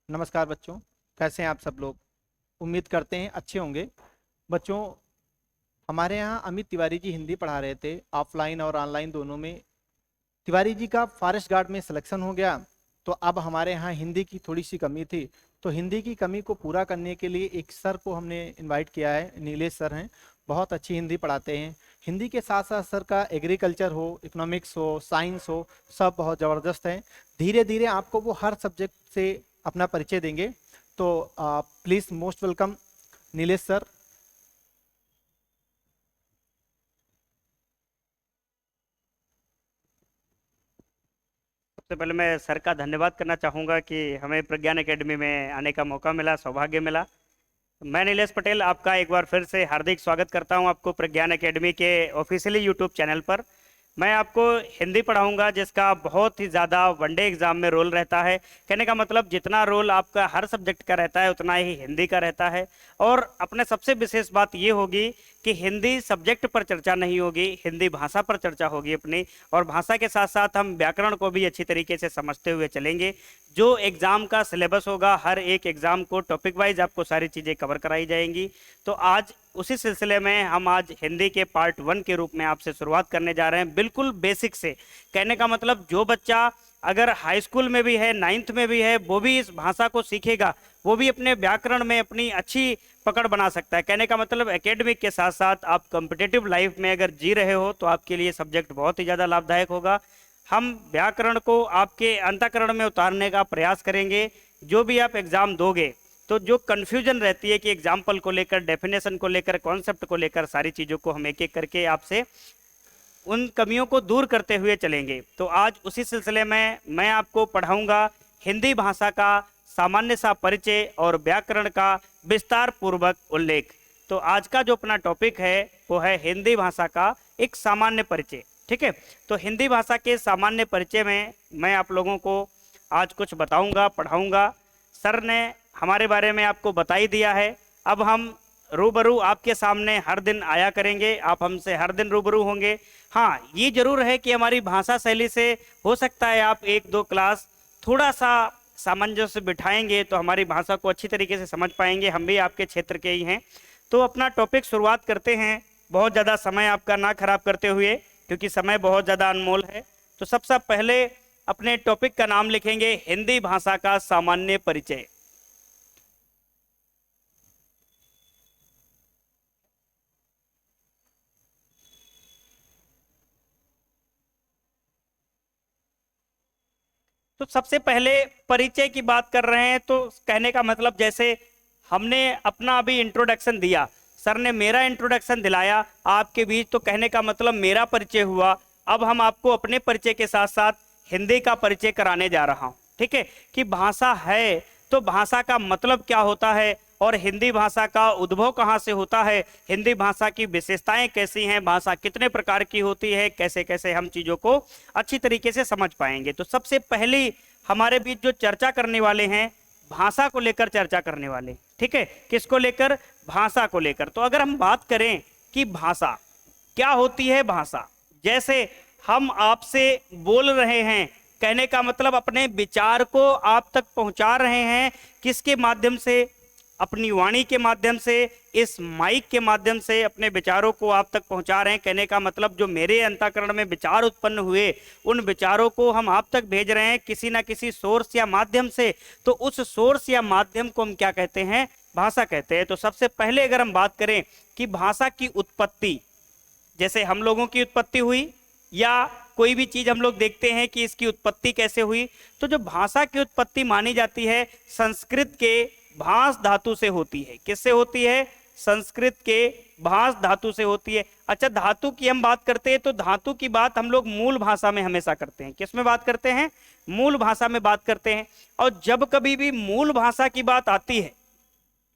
नमस्कार बच्चों। कैसे हैं आप सब लोग? उम्मीद करते हैं अच्छे होंगे। बच्चों, हमारे यहाँ अमित तिवारी जी हिंदी पढ़ा रहे थे, ऑफलाइन और ऑनलाइन दोनों में। तिवारी जी का फॉरेस्ट गार्ड में सिलेक्शन हो गया, तो अब हमारे यहाँ हिंदी की थोड़ी सी कमी थी। तो हिंदी की कमी को पूरा करने के लिए एक सर को हमने इनवाइट किया है। नीलेश सर हैं, बहुत अच्छी हिंदी पढ़ाते हैं। हिंदी के साथ साथ सर का एग्रीकल्चर हो, इकोनॉमिक्स हो, साइंस हो, सब बहुत ज़बरदस्त है। धीरे धीरे आपको वो हर सब्जेक्ट से अपना परिचय देंगे। तो please most welcome Nilesh sir. सबसे पहले मैं सर का धन्यवाद करना चाहूँगा कि हमें प्रज्ञान एकेडमी में आने का मौका मिला, सौभाग्य मिला। मैं नीलेश पटेल आपका एक बार फिर से हार्दिक स्वागत करता हूं आपको प्रज्ञान एकेडमी के ऑफिशियली यूट्यूब चैनल पर। मैं आपको हिंदी पढ़ाऊंगा जिसका बहुत ही ज़्यादा वनडे एग्जाम में रोल रहता है। कहने का मतलब जितना रोल आपका हर सब्जेक्ट का रहता है उतना ही हिंदी का रहता है। और अपने सबसे विशेष बात ये होगी कि हिंदी सब्जेक्ट पर चर्चा नहीं होगी, हिंदी भाषा पर चर्चा होगी अपनी। और भाषा के साथ साथ हम व्याकरण को भी अच्छी तरीके से समझते हुए चलेंगे। जो एग्ज़ाम का सिलेबस होगा, हर एक एग्ज़ाम को टॉपिक वाइज आपको सारी चीज़ें कवर कराई जाएंगी। तो आज उसी सिलसिले में हम आज हिंदी के पार्ट 1 के रूप में आपसे शुरुआत करने जा रहे हैं, बिल्कुल बेसिक से। कहने का मतलब जो बच्चा अगर हाई स्कूल में भी है, 9th में भी है, वो भी इस भाषा को सीखेगा, वो भी अपने व्याकरण में अपनी अच्छी पकड़ बना सकता है। कहने का मतलब एकेडमिक के साथ साथ आप कॉम्पिटिटिव लाइफ में अगर जी रहे हो तो आपके लिए सब्जेक्ट बहुत ही ज़्यादा लाभदायक होगा। हम व्याकरण को आपके अंतःकरण में उतारने का प्रयास करेंगे। जो भी आप एग्ज़ाम दोगे तो जो कन्फ्यूजन रहती है कि एग्जाम्पल को लेकर, डेफिनेशन को लेकर, कॉन्सेप्ट को लेकर, सारी चीज़ों को हम एक एक करके आपसे उन कमियों को दूर करते हुए चलेंगे। तो आज उसी सिलसिले में मैं आपको पढ़ाऊंगा हिंदी भाषा का सामान्य सा परिचय और व्याकरण का विस्तार पूर्वक उल्लेख। तो आज का जो अपना टॉपिक है वो है हिंदी भाषा का एक सामान्य परिचय। ठीक है, तो हिंदी भाषा के सामान्य परिचय में मैं आप लोगों को आज कुछ बताऊंगा, पढ़ाऊंगा। सर ने हमारे बारे में आपको बता ही दिया है। अब हम रूबरू आपके सामने हर दिन आया करेंगे, आप हमसे हर दिन रूबरू होंगे। हाँ, ये जरूर है कि हमारी भाषा शैली से हो सकता है आप 1-2 क्लास थोड़ा सा सामंजस्य बिठाएंगे तो हमारी भाषा को अच्छी तरीके से समझ पाएंगे। हम भी आपके क्षेत्र के ही हैं। तो अपना टॉपिक शुरुआत करते हैं, बहुत ज़्यादा समय आपका ना खराब करते हुए, क्योंकि समय बहुत ज़्यादा अनमोल है। तो सबसे पहले अपने टॉपिक का नाम लिखेंगे हिंदी भाषा का सामान्य परिचय। तो सबसे पहले परिचय की बात कर रहे हैं तो कहने का मतलब जैसे हमने अपना अभी इंट्रोडक्शन दिया, सर ने मेरा इंट्रोडक्शन दिलाया आपके बीच, तो कहने का मतलब मेरा परिचय हुआ। अब हम आपको अपने परिचय के साथ साथ हिंदी का परिचय कराने जा रहा हूं। ठीक है, कि भाषा है तो भाषा का मतलब क्या होता है और हिंदी भाषा का उद्भव कहाँ से होता है, हिंदी भाषा की विशेषताएं कैसी हैं, भाषा कितने प्रकार की होती है, कैसे कैसे हम चीज़ों को अच्छी तरीके से समझ पाएंगे। तो सबसे पहली हमारे बीच जो चर्चा करने वाले हैं, भाषा को लेकर चर्चा करने वाले। ठीक है, किसको लेकर? भाषा को लेकर। तो अगर हम बात करें कि भाषा क्या होती है, भाषा जैसे हम आपसे बोल रहे हैं, कहने का मतलब अपने विचार को आप तक पहुंचा रहे हैं, किसके माध्यम से? अपनी वाणी के माध्यम से, इस माइक के माध्यम से अपने विचारों को आप तक पहुंचा रहे हैं। कहने का मतलब जो मेरे अंतःकरण में विचार उत्पन्न हुए, उन विचारों को हम आप तक भेज रहे हैं किसी ना किसी सोर्स या माध्यम से। तो उस सोर्स या माध्यम को हम क्या कहते हैं? भाषा कहते हैं। तो सबसे पहले अगर हम बात करें कि भाषा की उत्पत्ति, जैसे हम लोगों की उत्पत्ति हुई या कोई भी चीज हम लोग देखते हैं कि इसकी उत्पत्ति कैसे हुई, तो जो भाषा की उत्पत्ति मानी जाती है संस्कृत के भास धातु से होती है। किससे होती है? संस्कृत के भास धातु से होती है। अच्छा, धातु की हम बात करते हैं तो धातु की बात हम लोग मूल भाषा में हमेशा करते हैं। किस में बात करते हैं? मूल भाषा में बात करते हैं। और जब कभी भी मूल भाषा की बात आती है,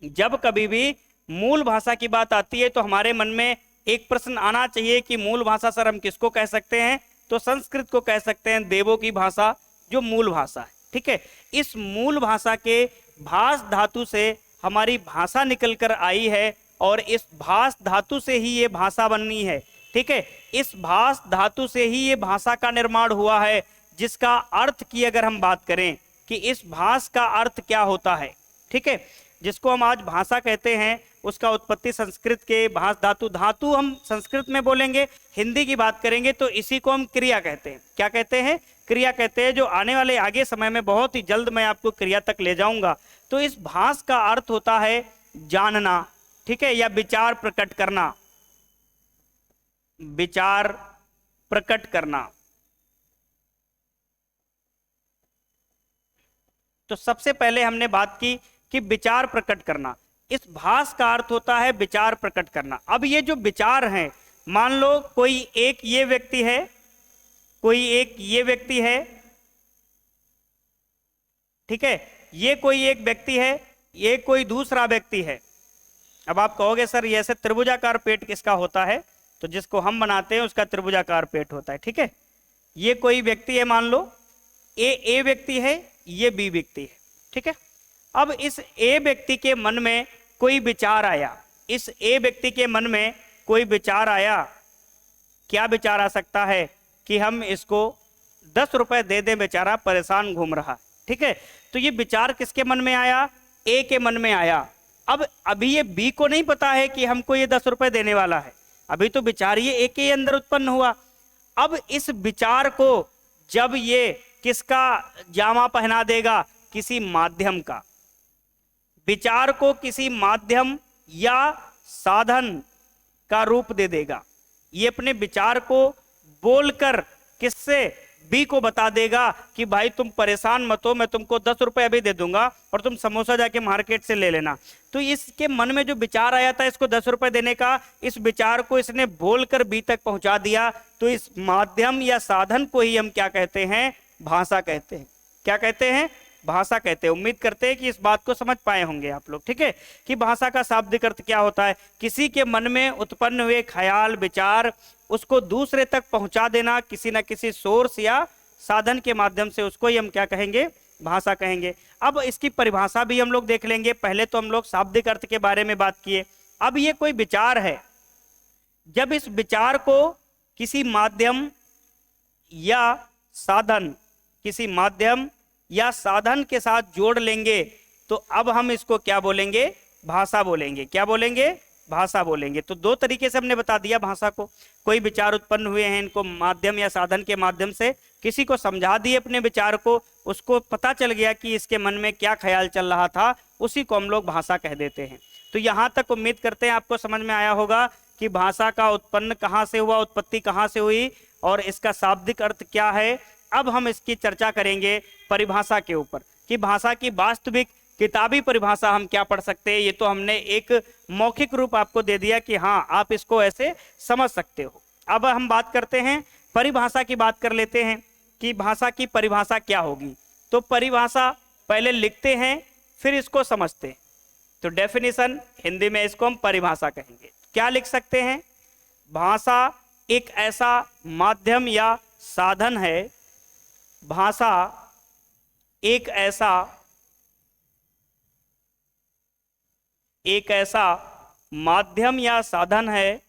जब कभी भी मूल भाषा की बात आती है तो हमारे मन में एक प्रश्न आना चाहिए कि मूल भाषा सर हम किसको कह सकते हैं? तो संस्कृत को कह सकते हैं, देवों की भाषा जो मूल भाषा है। ठीक है, इस मूल भाषा के भास धातु से हमारी भाषा निकल कर आई है और इस भास धातु से ही ये भाषा बननी है। ठीक है, इस भास धातु से ही ये भाषा का निर्माण हुआ है, जिसका अर्थ की अगर हम बात करें कि इस भाष का अर्थ क्या होता है। ठीक है, जिसको हम आज भाषा कहते हैं, उसका उत्पत्ति संस्कृत के भाष धातु, धातु हम संस्कृत में बोलेंगे, हिंदी की बात करेंगे तो इसी को हम क्रिया कहते हैं। क्या कहते हैं? क्रिया कहते हैं, जो आने वाले आगे समय में बहुत ही जल्द मैं आपको क्रिया तक ले जाऊंगा। तो इस भाष का अर्थ होता है जानना, ठीक है, या विचार प्रकट करना, विचार प्रकट करना। तो सबसे पहले हमने बात की कि विचार प्रकट करना, इस भाष का अर्थ होता है विचार प्रकट करना। अब ये जो विचार हैं, मान लो कोई एक ये व्यक्ति है, कोई एक ये व्यक्ति है, ठीक है, ये कोई एक व्यक्ति है, ये कोई दूसरा व्यक्ति है। अब आप कहोगे सर ये ऐसे त्रिभुजाकार पेट किसका होता है? तो जिसको हम बनाते हैं उसका त्रिभुजाकार पेट होता है। ठीक है, ये कोई व्यक्ति है, मान लो ए व्यक्ति है, ये बी व्यक्ति है। ठीक है, अब इस ए व्यक्ति के मन में कोई विचार आया, इस ए व्यक्ति के मन में कोई विचार आया, क्या विचार आ सकता है कि हम इसको 10 रुपए दे दें, बेचारा परेशान घूम रहा। ठीक है, तो ये विचार किसके मन में आया? ए के मन में आया। अब अभी ये बी को नहीं पता है कि हमको ये 10 रुपए देने वाला है, अभी तो विचार ये ए के अंदर उत्पन्न हुआ। अब इस विचार को जब ये किसका जामा पहना देगा? किसी माध्यम का। विचार को किसी माध्यम या साधन का रूप दे देगा। ये अपने विचार को बोलकर किससे? बी को बता देगा कि भाई तुम परेशान मत हो, मैं तुमको 10 रुपए अभी दे दूंगा और तुम समोसा जाके मार्केट से ले लेना। तो इसके मन में जो विचार आया था इसको 10 रुपए देने का, इस विचार को इसने बोलकर बी तक पहुंचा दिया। तो इस माध्यम या साधन को ही हम क्या कहते हैं? भाषा कहते हैं। क्या कहते हैं? भाषा कहते हैं। उम्मीद करते हैं कि इस बात को समझ पाए होंगे आप लोग। ठीक है, कि भाषा का शाब्दिक अर्थ क्या होता है? किसी के मन में उत्पन्न हुए ख्याल, विचार, उसको दूसरे तक पहुंचा देना किसी ना किसी सोर्स या साधन के माध्यम से, उसको ही हम क्या कहेंगे? भाषा कहेंगे। अब इसकी परिभाषा भी हम लोग देख लेंगे। पहले तो हम लोग शाब्दिक अर्थ के बारे में बात किए। अब ये कोई विचार है, जब इस विचार को किसी माध्यम या साधन, किसी माध्यम या साधन के साथ जोड़ लेंगे तो अब हम इसको क्या बोलेंगे? भाषा बोलेंगे। क्या बोलेंगे? भाषा बोलेंगे। तो दो तरीके से हमने बता दिया भाषा को। कोई विचार उत्पन्न हुए हैं, इनको माध्यम या साधन के माध्यम से किसी को समझा दिए अपने विचार को, उसको पता चल गया कि इसके मन में क्या ख्याल चल रहा था, उसी को हम लोग भाषा कह देते हैं। तो यहाँ तक उम्मीद करते हैं आपको समझ में आया होगा कि भाषा का उत्पन्न कहाँ से हुआ, उत्पत्ति कहाँ से हुई और इसका शाब्दिक अर्थ क्या है। अब हम इसकी चर्चा करेंगे परिभाषा के ऊपर कि भाषा की वास्तविक किताबी परिभाषा हम क्या पढ़ सकते हैं। ये तो हमने एक मौखिक रूप आपको दे दिया कि हाँ आप इसको ऐसे समझ सकते हो। अब हम बात करते हैं परिभाषा की, बात कर लेते हैं कि भाषा की परिभाषा क्या होगी। तो परिभाषा पहले लिखते हैं फिर इसको समझते हैं। तो डेफिनेशन हिंदी में इसको हम परिभाषा कहेंगे। क्या लिख सकते हैं? भाषा एक ऐसा माध्यम या साधन है, भाषा एक ऐसा माध्यम या साधन है,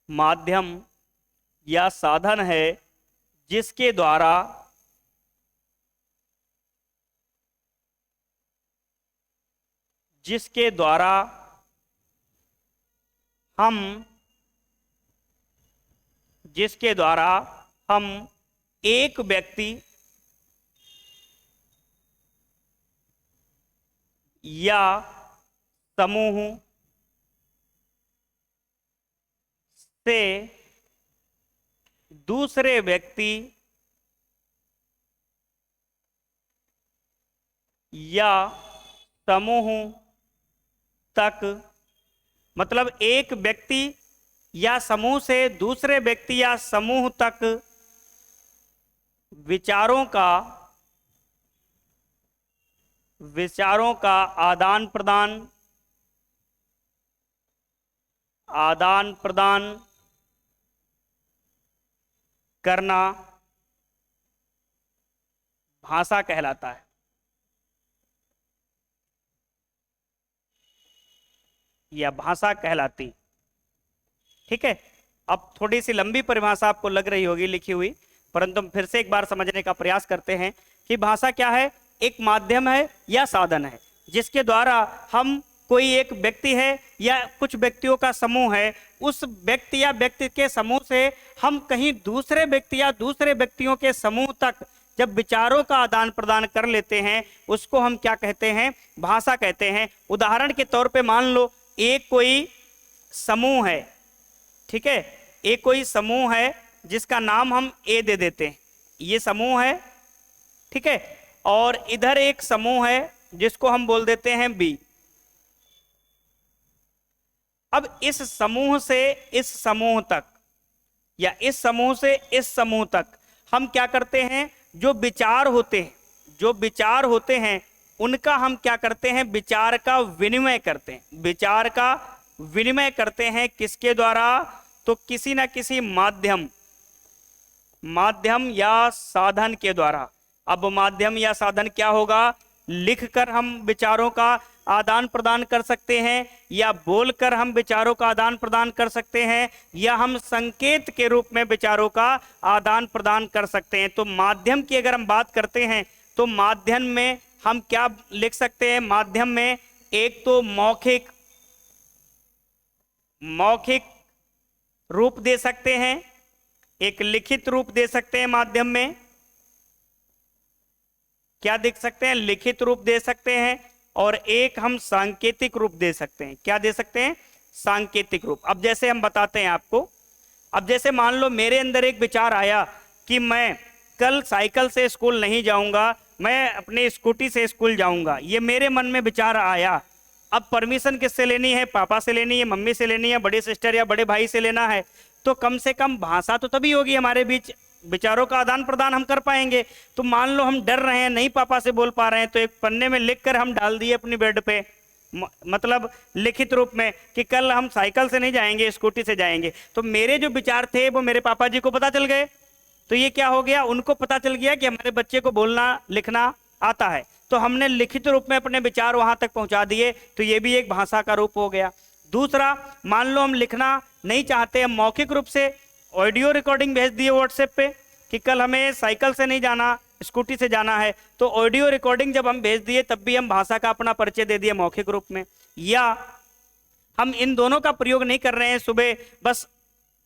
माध्यम या साधन है जिसके द्वारा हम एक व्यक्ति या समूह से दूसरे व्यक्ति या समूह तक, मतलब एक व्यक्ति या समूह से दूसरे व्यक्ति या समूह तक विचारों का आदान प्रदान करना भाषा कहलाता है। या भाषा कहलाती। ठीक है, अब थोड़ी सी लंबी परिभाषा आपको लग रही होगी लिखी हुई, परंतु हम फिर से एक बार समझने का प्रयास करते हैं कि भाषा क्या है। एक माध्यम है या साधन है जिसके द्वारा हम, कोई एक व्यक्ति है या कुछ व्यक्तियों का समूह है, उस व्यक्ति या व्यक्ति के समूह से हम कहीं दूसरे व्यक्ति या दूसरे व्यक्तियों के समूह तक जब विचारों का आदान प्रदान कर लेते हैं, उसको हम क्या कहते हैं, भाषा कहते हैं। उदाहरण के तौर पे मान लो एक कोई समूह है, ठीक है, एक कोई समूह है जिसका नाम हम ए दे देते हैं, ये समूह है, ठीक है, और इधर एक समूह है जिसको हम बोल देते हैं बी। अब इस समूह से इस समूह तक या इस समूह से इस समूह तक हम क्या करते हैं, जो विचार होते हैं, जो विचार होते हैं उनका हम क्या करते हैं, विचार का विनिमय करते हैं। विचार का विनिमय करते हैं किसके द्वारा, तो किसी ना किसी माध्यम या साधन के द्वारा। अब माध्यम या साधन क्या होगा, लिखकर हम विचारों का आदान प्रदान कर सकते हैं, या बोलकर हम विचारों का आदान प्रदान कर सकते हैं, या हम संकेत के रूप में विचारों का आदान प्रदान कर सकते हैं। तो माध्यम की अगर हम बात करते हैं तो माध्यम में हम क्या लिख सकते हैं, माध्यम में एक तो मौखिक रूप दे सकते हैं, एक लिखित रूप दे सकते हैं। माध्यम में क्या देख सकते हैं, लिखित रूप दे सकते हैं, और एक हम सांकेतिक रूप दे सकते हैं। क्या दे सकते हैं, सांकेतिक रूप। अब जैसे हम बताते हैं आपको, अब जैसे मान लो मेरे अंदर एक विचार आया कि मैं कल साइकिल से स्कूल नहीं जाऊंगा, मैं अपनी स्कूटी से स्कूल जाऊंगा, ये मेरे मन में विचार आया। अब परमिशन किससे लेनी है, पापा से लेनी है, मम्मी से लेनी है, बड़े सिस्टर या बड़े भाई से लेना है। तो कम से कम भाषा तो तभी होगी हमारे बीच, विचारों का आदान प्रदान हम कर पाएंगे। तो मान लो हम डर रहे हैं, नहीं पापा से बोल पा रहे हैं, तो एक पन्ने में लिखकर हम डाल दिए अपनी बेड पे, मतलब लिखित रूप में कि कल हम साइकिल से नहीं जाएंगे, स्कूटी से जाएंगे। तो मेरे जो विचार थे वो मेरे पापा जी को पता चल गए। तो ये क्या हो गया, उनको पता चल गया कि हमारे बच्चे को बोलना लिखना आता है, तो हमने लिखित रूप में अपने विचार वहां तक पहुंचा दिए। तो ये भी एक भाषा का रूप हो गया। दूसरा, मान लो हम लिखना नहीं चाहते, हम मौखिक रूप से ऑडियो रिकॉर्डिंग भेज दिए व्हाट्सएप पे कि कल हमें साइकिल से नहीं जाना, स्कूटी से जाना है। तो ऑडियो रिकॉर्डिंग जब हम भेज दिए तब भी हम भाषा का अपना परिचय दे दिए मौखिक रूप में। या हम इन दोनों का प्रयोग नहीं कर रहे हैं, सुबह बस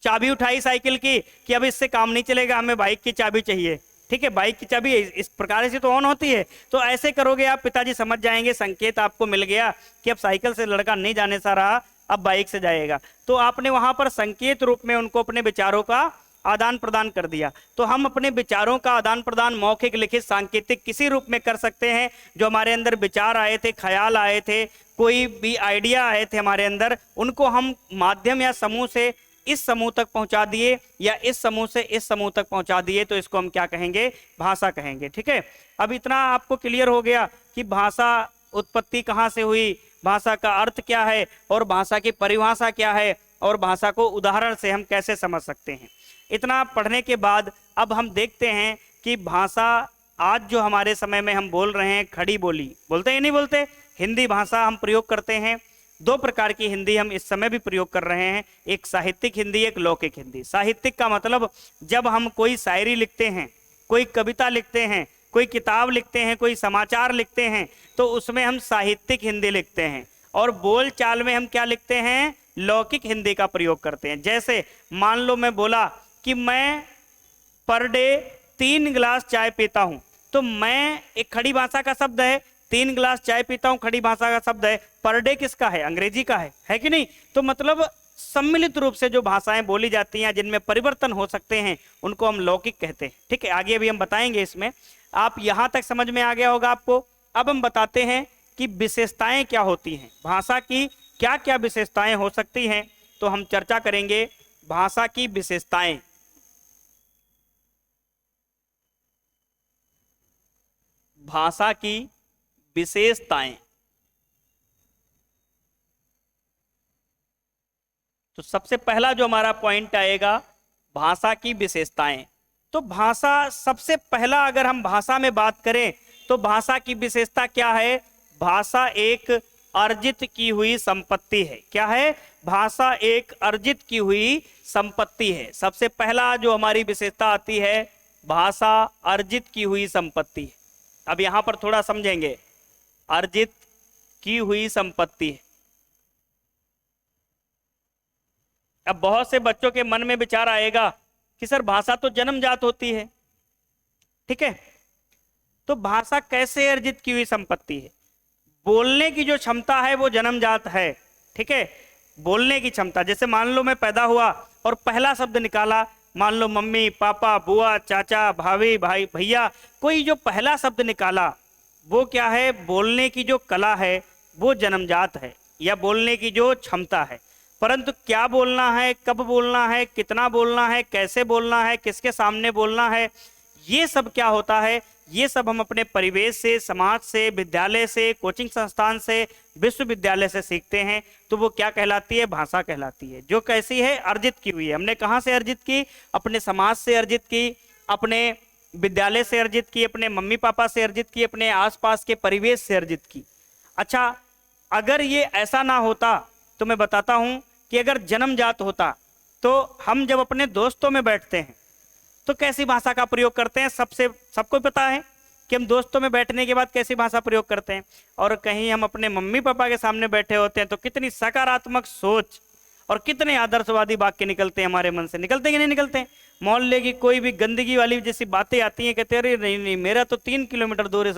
चाबी उठाई साइकिल की कि अब इससे काम नहीं चलेगा, हमें बाइक की चाबी चाहिए, ठीक है, बाइक की चाबी इस प्रकार से तो ऑन होती है। तो ऐसे करोगे आप, पिताजी समझ जाएंगे, संकेत आपको मिल गया कि अब साइकिल से लड़का नहीं जाने सा रहा, अब बाइक से जाएगा। तो आपने वहां पर संकेत रूप में उनको अपने विचारों का आदान प्रदान कर दिया। तो हम अपने विचारों का आदान प्रदान मौखिक, लिखित, सांकेतिक किसी रूप में कर सकते हैं। जो हमारे अंदर विचार आए थे, ख्याल आए थे, कोई भी आइडिया आए थे हमारे अंदर, उनको हम माध्यम या समूह से इस समूह तक पहुंचा दिए, या इस समूह से इस समूह तक पहुंचा दिए, तो इसको हम क्या कहेंगे, भाषा कहेंगे। ठीक है, अब इतना आपको क्लियर हो गया कि भाषा उत्पत्ति कहाँ से हुई, भाषा का अर्थ क्या है, और भाषा की परिभाषा क्या है, और भाषा को उदाहरण से हम कैसे समझ सकते हैं। इतना पढ़ने के बाद अब हम देखते हैं कि भाषा आज जो हमारे समय में हम बोल रहे हैं, खड़ी बोली बोलते हैं, नहीं बोलते, हिंदी भाषा हम प्रयोग करते हैं। दो प्रकार की हिंदी हम इस समय भी प्रयोग कर रहे हैं, एक साहित्यिक हिंदी, एक लौकिक हिंदी। साहित्यिक का मतलब जब हम कोई शायरी लिखते हैं, कोई कविता लिखते हैं, कोई किताब लिखते हैं, कोई समाचार लिखते हैं, तो उसमें हम साहित्यिक हिंदी लिखते हैं। और बोल चाल में हम क्या लिखते हैं, लौकिक हिंदी का प्रयोग करते हैं। जैसे मान लो मैं बोला कि मैं पर डे 3 गिलास चाय पीता हूं, तो मैं एक खड़ी भाषा का शब्द है, 3 गिलास चाय पीता हूं खड़ी भाषा का शब्द है। पर डे किसका है, अंग्रेजी का है कि नहीं। तो मतलब सम्मिलित रूप से जो भाषाएं बोली जाती हैं, जिनमें परिवर्तन हो सकते हैं, उनको हम लौकिक कहते हैं। ठीक है, आगे भी हम बताएंगे इसमें। आप यहां तक समझ में आ गया होगा आपको। अब हम बताते हैं कि विशेषताएं क्या होती हैं, भाषा की क्या क्या विशेषताएं हो सकती हैं। तो हम चर्चा करेंगे भाषा की विशेषताएं। भाषा की विशेषताएं, तो सबसे पहला जो हमारा पॉइंट आएगा, भाषा की विशेषताएं। तो भाषा सबसे पहला, अगर हम भाषा में बात करें तो भाषा की विशेषता क्या है, भाषा एक अर्जित की हुई संपत्ति है। क्या है, भाषा एक अर्जित की हुई संपत्ति है। सबसे पहला जो हमारी विशेषता आती है, भाषा अर्जित की हुई संपत्ति है। अब यहां पर थोड़ा समझेंगे, अर्जित की हुई संपत्ति है। अब बहुत से बच्चों के मन में विचार आएगा कि सर भाषा तो जन्मजात होती है, ठीक है, तो भाषा कैसे अर्जित की हुई संपत्ति है? बोलने की जो क्षमता है वो जन्मजात है, ठीक है, बोलने की क्षमता। जैसे मान लो मैं पैदा हुआ और पहला शब्द निकाला, मान लो मम्मी, पापा, बुआ, चाचा, भाभी, भाई, भैया, कोई जो पहला शब्द निकाला वो क्या है? बोलने की जो कला है वो जन्मजात है, या बोलने की जो क्षमता है। परंतु क्या बोलना है, कब बोलना है, कितना बोलना है, कैसे बोलना है, किसके सामने बोलना है, ये सब क्या होता है? ये सब हम अपने परिवेश से, समाज से, विद्यालय से, कोचिंग संस्थान से, विश्वविद्यालय से सीखते हैं। तो वो क्या कहलाती है? भाषा कहलाती है, जो कैसी है? अर्जित की हुई है। हमने कहाँ से अर्जित की? अपने समाज से अर्जित की, अपने विद्यालय से अर्जित की, अपने मम्मी पापा से अर्जित की, अपने आसपास के परिवेश से अर्जित की। अच्छा, अगर ये ऐसा ना होता तो मैं बताता हूं कि अगर जन्मजात होता तो हम जब अपने दोस्तों में बैठते हैं तो कैसी भाषा का प्रयोग करते हैं? सबको पता है कि हम दोस्तों में बैठने के बाद कैसी भाषा प्रयोग करते हैं। और कहीं हम अपने मम्मी पापा के सामने बैठे होते हैं तो कितनी सकारात्मक सोच और कितने आदर्शवादी वाक्य निकलते हैं हमारे मन से। निकलते कि नहीं निकलते हैं? मोहल्ले की कोई भी गंदगी वाली जैसी बातें आती हैं, कहते हैं अरे नहीं नहीं, मेरा तो 3 किलोमीटर दूर इस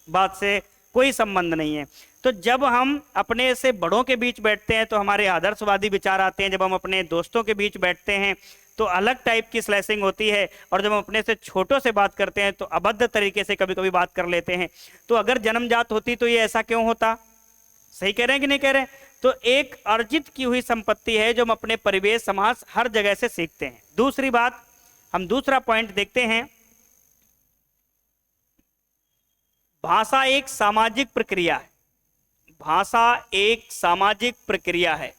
बात से कोई संबंध नहीं है। तो जब हम अपने से बड़ों के बीच बैठते हैं तो हमारे आदर्शवादी विचार आते हैं। जब हम अपने दोस्तों के बीच बैठते हैं तो अलग टाइप की स्लैशिंग होती है, और जब हम अपने से छोटों से बात करते हैं तो अभद्र तरीके से कभी कभी बात कर लेते हैं। तो अगर जन्मजात होती तो ये ऐसा क्यों होता? सही कह रहे हैं कि नहीं कह रहे हैं? तो एक अर्जित की हुई संपत्ति है जो हम अपने परिवेश, समाज, हर जगह से सीखते हैं। दूसरी बात, हम दूसरा पॉइंट देखते हैं, भाषा एक सामाजिक प्रक्रिया है। भाषा एक सामाजिक प्रक्रिया है।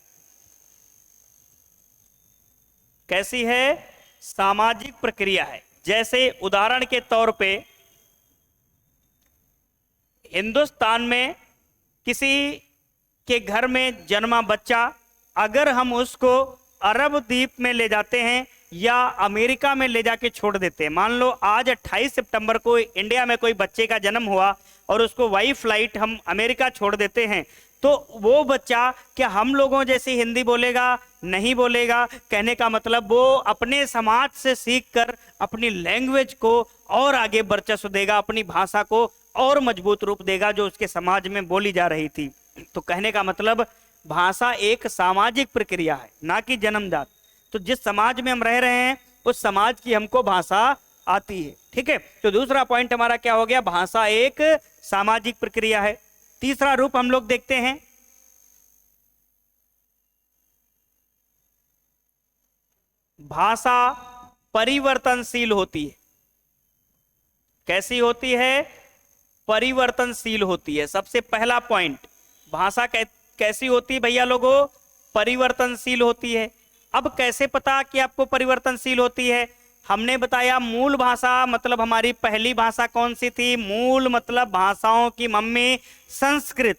कैसी है? सामाजिक प्रक्रिया है। जैसे उदाहरण के तौर पे हिंदुस्तान में किसी के घर में जन्मा बच्चा, अगर हम उसको अरब द्वीप में ले जाते हैं या अमेरिका में ले जाके छोड़ देते हैं, मान लो आज 28 सितंबर को इंडिया में कोई बच्चे का जन्म हुआ और उसको वाई फ्लाइट हम अमेरिका छोड़ देते हैं, तो वो बच्चा क्या हम लोगों जैसी हिंदी बोलेगा? नहीं बोलेगा। कहने का मतलब वो अपने समाज से सीखकर अपनी लैंग्वेज को और आगे वर्चस्व देगा, अपनी भाषा को और मजबूत रूप देगा जो उसके समाज में बोली जा रही थी। तो कहने का मतलब भाषा एक सामाजिक प्रक्रिया है, ना कि जन्मजात। तो जिस समाज में हम रह रहे हैं उस समाज की हमको भाषा आती है, ठीक है। तो दूसरा पॉइंट हमारा क्या हो गया? भाषा एक सामाजिक प्रक्रिया है। तीसरा रूप हम लोग देखते हैं, भाषा परिवर्तनशील होती है। कैसी होती है? परिवर्तनशील होती है। सबसे पहला पॉइंट, भाषा कैसी होती है भैया लोगों? परिवर्तनशील होती है। अब कैसे पता कि आपको परिवर्तनशील होती है? हमने बताया मूल भाषा मतलब हमारी पहली भाषा कौन सी थी? मूल मतलब भाषाओं की मम्मी संस्कृत,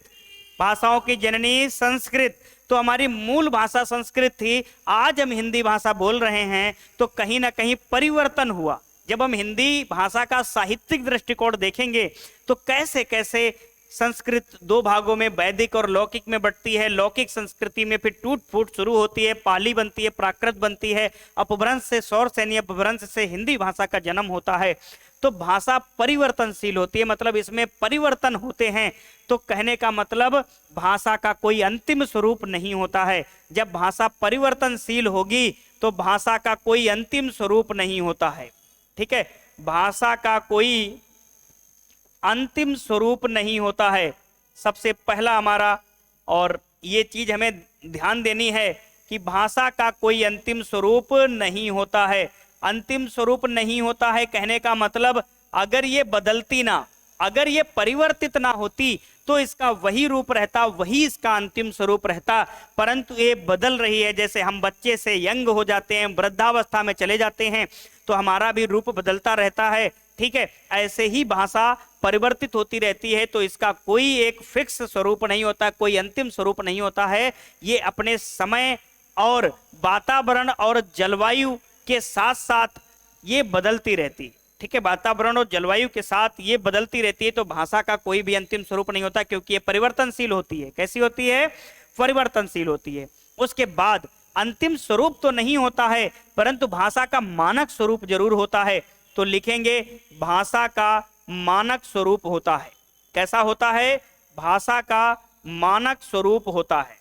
भाषाओं की जननी संस्कृत। तो हमारी मूल भाषा संस्कृत थी। आज हम हिंदी भाषा बोल रहे हैं तो कहीं ना कहीं परिवर्तन हुआ। जब हम हिंदी भाषा का साहित्यिक दृष्टिकोण देखेंगे तो कैसे कैसे संस्कृत दो भागों में, वैदिक और लौकिक में बढ़ती है। लौकिक संस्कृति में फिर टूट फूट शुरू होती है, पाली बनती है, प्राकृत बनती है, अपभ्रंश से सौर सैन्य अपभ्रंश से हिंदी भाषा का जन्म होता है। तो भाषा परिवर्तनशील होती है, मतलब इसमें परिवर्तन होते हैं। तो कहने का मतलब भाषा का कोई अंतिम स्वरूप नहीं होता है। जब भाषा परिवर्तनशील होगी तो भाषा का कोई अंतिम स्वरूप नहीं होता है, ठीक है। भाषा का कोई अंतिम स्वरूप नहीं होता है, सबसे पहला हमारा। और ये चीज हमें ध्यान देनी है कि भाषा का कोई अंतिम स्वरूप नहीं होता है। अंतिम स्वरूप नहीं होता है कहने का मतलब अगर ये बदलती ना, अगर ये परिवर्तित ना होती तो इसका वही रूप रहता, वही इसका अंतिम स्वरूप रहता। परंतु ये बदल रही है। जैसे हम बच्चे से यंग हो जाते हैं, वृद्धावस्था में चले जाते हैं, तो हमारा भी रूप बदलता रहता है, ठीक है। ऐसे ही भाषा परिवर्तित होती रहती है। तो इसका कोई एक फिक्स स्वरूप नहीं होता, कोई अंतिम स्वरूप नहीं होता है। ये अपने समय और वातावरण और जलवायु के साथ साथ ये बदलती रहती, ठीक है, वातावरण और जलवायु के साथ ये बदलती रहती है, तो भाषा का कोई भी अंतिम स्वरूप नहीं होता, क्योंकि ये परिवर्तनशील होती है। कैसी होती है? परिवर्तनशील होती है। उसके बाद अंतिम स्वरूप तो नहीं होता है, परंतु भाषा का मानक स्वरूप जरूर होता है। तो लिखेंगे भाषा का मानक स्वरूप होता है। कैसा होता है? भाषा का मानक स्वरूप होता है।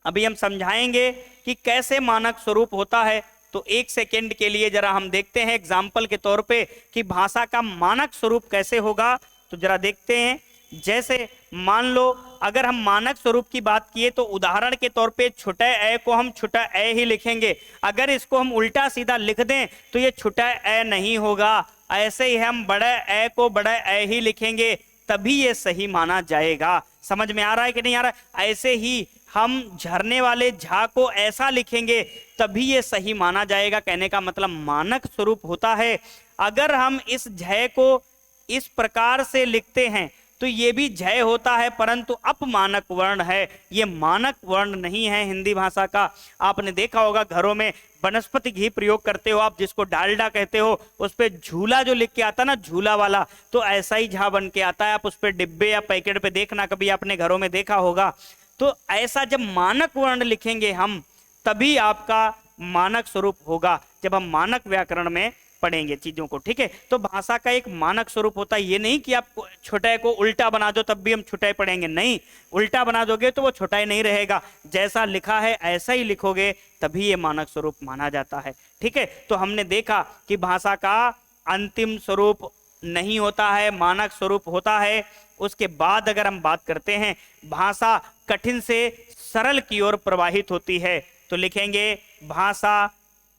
अभी हम समझाएंगे कि कैसे मानक स्वरूप होता है। तो एक सेकेंड के लिए जरा हम देखते हैं एग्जाम्पल के तौर पे कि भाषा का मानक स्वरूप कैसे होगा। तो जरा देखते हैं। जैसे मान लो अगर हम मानक स्वरूप की बात किए तो उदाहरण के तौर पे छोटा ए को हम छोटा ए ही लिखेंगे। अगर इसको हम उल्टा सीधा लिख दें तो ये छोटा ए नहीं होगा। ऐसे ही हम बड़ा ए को बड़ा ए ही लिखेंगे, तभी ये सही माना जाएगा। समझ में आ रहा है कि नहीं आ रहा है? ऐसे ही हम झरने वाले झा को ऐसा लिखेंगे, तभी ये सही माना जाएगा। कहने का मतलब मानक स्वरूप होता है। अगर हम इस झय को इस प्रकार से लिखते हैं तो ये भी झय होता है, परंतु अपमानक वर्ण है, ये मानक वर्ण नहीं है हिंदी भाषा का। आपने देखा होगा घरों में वनस्पति घी प्रयोग करते हो आप, जिसको डालडा कहते हो, उस पे झूला जो लिख के आता ना, झूला वाला, तो ऐसा ही झा बन के आता है। आप उस पे डिब्बे या पैकेट पे देखना, कभी आपने घरों में देखा होगा। तो ऐसा जब मानक वर्ण लिखेंगे हम, तभी आपका मानक स्वरूप होगा, जब हम मानक व्याकरण में पढ़ेंगे चीजों को, ठीक है। तो भाषा का एक मानक स्वरूप होता है। ये नहीं कि आप छोटे को उल्टा बना दो तब भी हम छोटा पढ़ेंगे, नहीं, उल्टा बना दोगे तो वो छोटा नहीं रहेगा। जैसा लिखा है ऐसा ही लिखोगे, तभी ये मानक स्वरूप माना जाता है, ठीक है। तो हमने देखा कि भाषा का अंतिम स्वरूप नहीं होता है, मानक स्वरूप होता है। उसके बाद अगर हम बात करते हैं, भाषा कठिन से सरल की ओर प्रवाहित होती है, तो लिखेंगे भाषा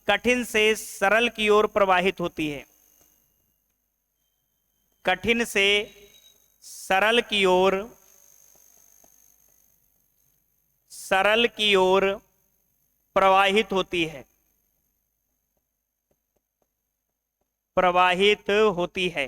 कठिन से सरल की ओर प्रवाहित होती है। कठिन से सरल की ओर, सरल की ओर प्रवाहित होती है, प्रवाहित होती है।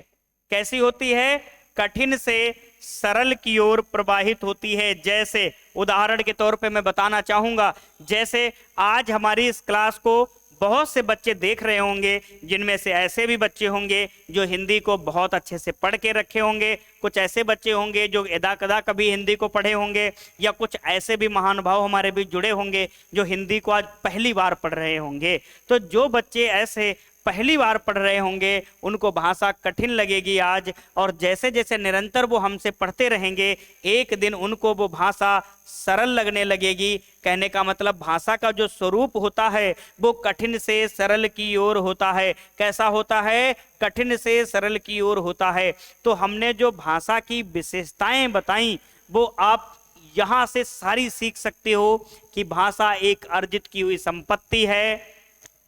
कैसी होती है? कठिन से सरल की ओर प्रवाहित होती है। जैसे उदाहरण के तौर पे मैं बताना चाहूंगा, जैसे आज हमारी इस क्लास को बहुत से बच्चे देख रहे होंगे, जिनमें से ऐसे भी बच्चे होंगे जो हिंदी को बहुत अच्छे से पढ़ के रखे होंगे, कुछ ऐसे बच्चे होंगे जो यदा कदा कभी हिंदी को पढ़े होंगे, या कुछ ऐसे भी महानुभाव हमारे बीच जुड़े होंगे जो हिंदी को आज पहली बार पढ़ रहे होंगे। तो जो बच्चे ऐसे पहली बार पढ़ रहे होंगे उनको भाषा कठिन लगेगी आज, और जैसे जैसे निरंतर वो हमसे पढ़ते रहेंगे, एक दिन उनको वो भाषा सरल लगने लगेगी। कहने का मतलब भाषा का जो स्वरूप होता है वो कठिन से सरल की ओर होता है। कैसा होता है? कठिन से सरल की ओर होता है। तो हमने जो भाषा की विशेषताएं बताई वो आप यहाँ से सारी सीख सकते हो कि भाषा एक अर्जित की हुई संपत्ति है,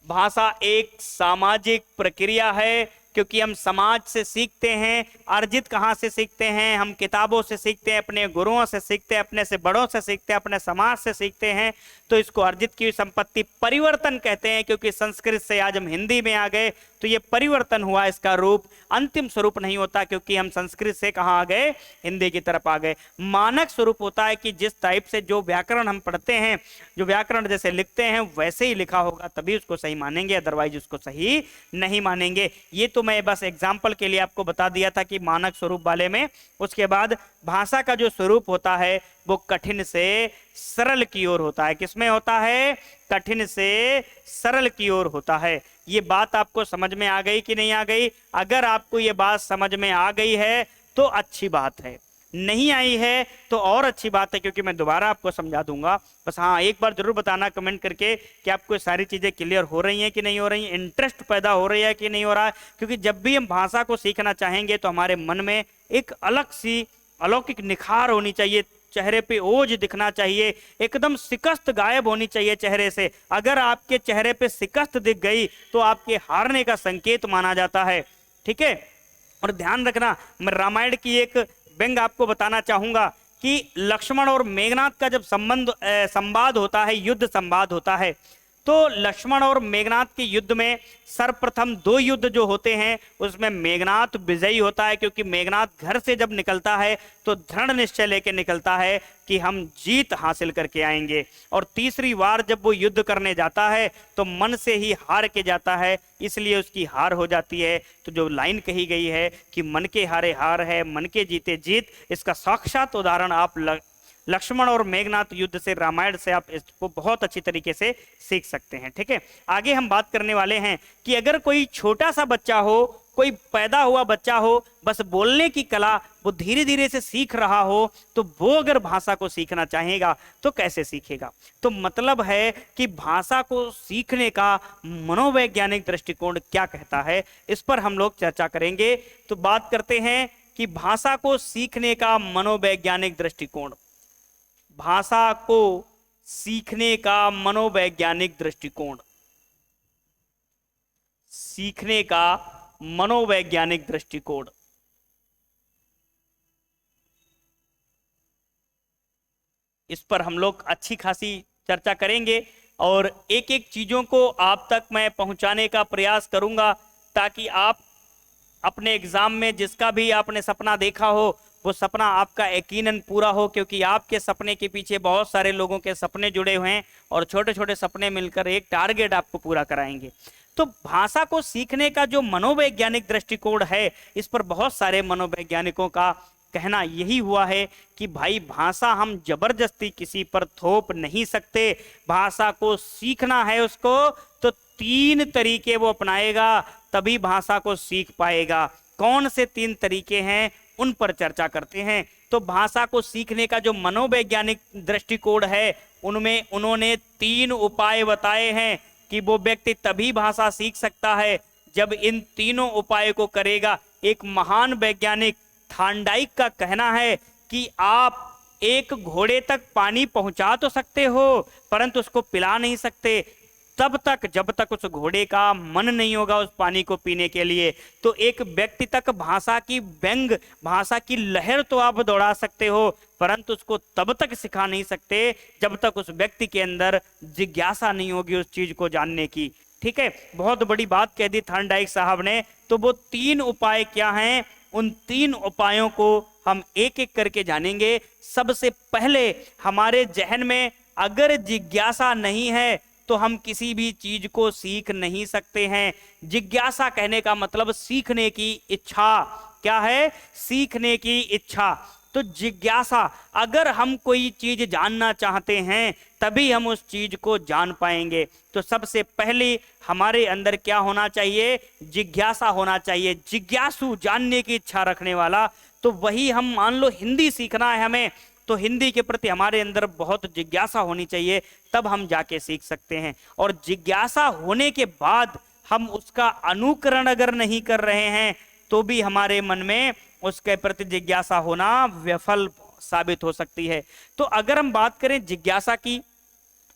भाषा एक सामाजिक प्रक्रिया है, क्योंकि हम समाज से सीखते हैं। अर्जित कहाँ से सीखते हैं? हम किताबों से सीखते हैं, अपने गुरुओं से सीखते हैं, अपने से बड़ों से सीखते हैं, अपने समाज से सीखते हैं। तो इसको अर्जित की हुई संपत्ति परिवर्तन कहते हैं, क्योंकि संस्कृत से आज हम हिंदी में आ गए तो ये परिवर्तन हुआ, इसका रूप अंतिम स्वरूप नहीं होता, क्योंकि हम संस्कृत से कहाँ आ गए? हिंदी की तरफ आ गए। मानक स्वरूप होता है कि जिस टाइप से जो व्याकरण हम पढ़ते हैं, जो व्याकरण जैसे लिखते हैं वैसे ही लिखा होगा, तभी उसको सही मानेंगे, अदरवाइज उसको सही नहीं मानेंगे। ये तो मैं बस एग्जाम्पल के लिए आपको बता दिया था कि मानक स्वरूप वाले में। उसके बाद भाषा का जो स्वरूप होता है वो कठिन से सरल की ओर होता है। किसमें होता है? कठिन से सरल की ओर होता है। ये बात आपको समझ में आ गई कि नहीं आ गई? अगर आपको ये बात समझ में आ गई है तो अच्छी बात है, नहीं आई है तो और अच्छी बात है, क्योंकि मैं दोबारा आपको समझा दूंगा। बस हाँ, एक बार जरूर बताना कमेंट करके कि आपको सारी चीजें क्लियर हो रही हैं कि नहीं हो रही हैं, इंटरेस्ट पैदा हो रही है कि नहीं हो रहा है। क्योंकि जब भी हम भाषा को सीखना चाहेंगे तो हमारे मन में एक अलग सी अलौकिक निखार होनी चाहिए, चेहरे पे ओज दिखना चाहिए, एकदम शिकस्त गायब होनी चाहिए चेहरे से। अगर आपके चेहरे पे शिकस्त दिख गई तो आपके हारने का संकेत माना जाता है, ठीक है। और ध्यान रखना, मैं रामायण की एक व्यंग आपको बताना चाहूंगा कि लक्ष्मण और मेघनाथ का जब संवाद होता है, युद्ध संवाद होता है, तो लक्ष्मण और मेघनाद के युद्ध में सर्वप्रथम दो युद्ध जो होते हैं उसमें मेघनाद विजयी होता है, क्योंकि मेघनाद घर से जब निकलता है तो दृढ़ निश्चय लेके निकलता है कि हम जीत हासिल करके आएंगे। और तीसरी बार जब वो युद्ध करने जाता है तो मन से ही हार के जाता है, इसलिए उसकी हार हो जाती है। तो जो लाइन कही गई है कि मन के हारे हार है, मन के जीते जीत, इसका साक्षात उदाहरण आप लक्ष्मण और मेघनाद युद्ध से, रामायण से आप इसको बहुत अच्छी तरीके से सीख सकते हैं। ठीक है, आगे हम बात करने वाले हैं कि अगर कोई छोटा सा बच्चा हो, कोई पैदा हुआ बच्चा हो, बस बोलने की कला वो धीरे धीरे से सीख रहा हो, तो वो अगर भाषा को सीखना चाहेगा तो कैसे सीखेगा। तो मतलब है कि भाषा को सीखने का मनोवैज्ञानिक दृष्टिकोण क्या कहता है, इस पर हम लोग चर्चा करेंगे। तो बात करते हैं कि भाषा को सीखने का मनोवैज्ञानिक दृष्टिकोण। भाषा को सीखने का मनोवैज्ञानिक दृष्टिकोण, सीखने का मनोवैज्ञानिक दृष्टिकोण। इस पर हम लोग अच्छी खासी चर्चा करेंगे और एक एक चीजों को आप तक मैं पहुंचाने का प्रयास करूंगा, ताकि आप अपने एग्जाम में जिसका भी आपने सपना देखा हो वो सपना आपका यकीनन पूरा हो, क्योंकि आपके सपने के पीछे बहुत सारे लोगों के सपने जुड़े हुए हैं और छोटे छोटे सपने मिलकर एक टारगेट आपको पूरा कराएंगे। तो भाषा को सीखने का जो मनोवैज्ञानिक दृष्टिकोण है, इस पर बहुत सारे मनोवैज्ञानिकों का कहना यही हुआ है कि भाई भाषा हम जबरदस्ती किसी पर थोप नहीं सकते। भाषा को सीखना है उसको तो 3 तरीके वो अपनाएगा तभी भाषा को सीख पाएगा। कौन से 3 तरीके हैं उन पर चर्चा करते हैं। तो भाषा को सीखने का जो मनोवैज्ञानिक दृष्टिकोण है उनमें उन्होंने 3 उपाय बताए हैं कि वो व्यक्ति तभी भाषा सीख सकता है जब इन तीनों उपाय को करेगा। एक महान वैज्ञानिक थार्नडाइक का कहना है कि आप एक घोड़े तक पानी पहुंचा तो सकते हो परंतु उसको पिला नहीं सकते तब तक जब तक उस घोड़े का मन नहीं होगा उस पानी को पीने के लिए। तो एक व्यक्ति तक भाषा की व्यंग, भाषा की लहर तो आप दौड़ा सकते हो परंतु उसको तब तक सिखा नहीं सकते जब तक उस व्यक्ति के अंदर जिज्ञासा नहीं होगी उस चीज को जानने की। ठीक है, बहुत बड़ी बात कह दी थार्नडाइक साहब ने। तो वो 3 उपाय क्या हैं, उन 3 उपायों को हम एक एक करके जानेंगे। सबसे पहले हमारे जहन में अगर जिज्ञासा नहीं है तो हम किसी भी चीज को सीख नहीं सकते हैं। जिज्ञासा कहने का मतलब सीखने की इच्छा। क्या है? सीखने की इच्छा। तो जिज्ञासा, अगर हम कोई चीज जानना चाहते हैं तभी हम उस चीज को जान पाएंगे। तो सबसे पहले हमारे अंदर क्या होना चाहिए? जिज्ञासा होना चाहिए। जिज्ञासु, जानने की इच्छा रखने वाला। तो वही हम मान लो हिंदी सीखना है हमें, तो हिंदी के प्रति हमारे अंदर बहुत जिज्ञासा होनी चाहिए, तब हम जाके सीख सकते हैं। और जिज्ञासा होने के बाद हम उसका अनुकरण अगर नहीं कर रहे हैं तो भी हमारे मन में उसके प्रति जिज्ञासा होना विफल साबित हो सकती है। तो अगर हम बात करें जिज्ञासा की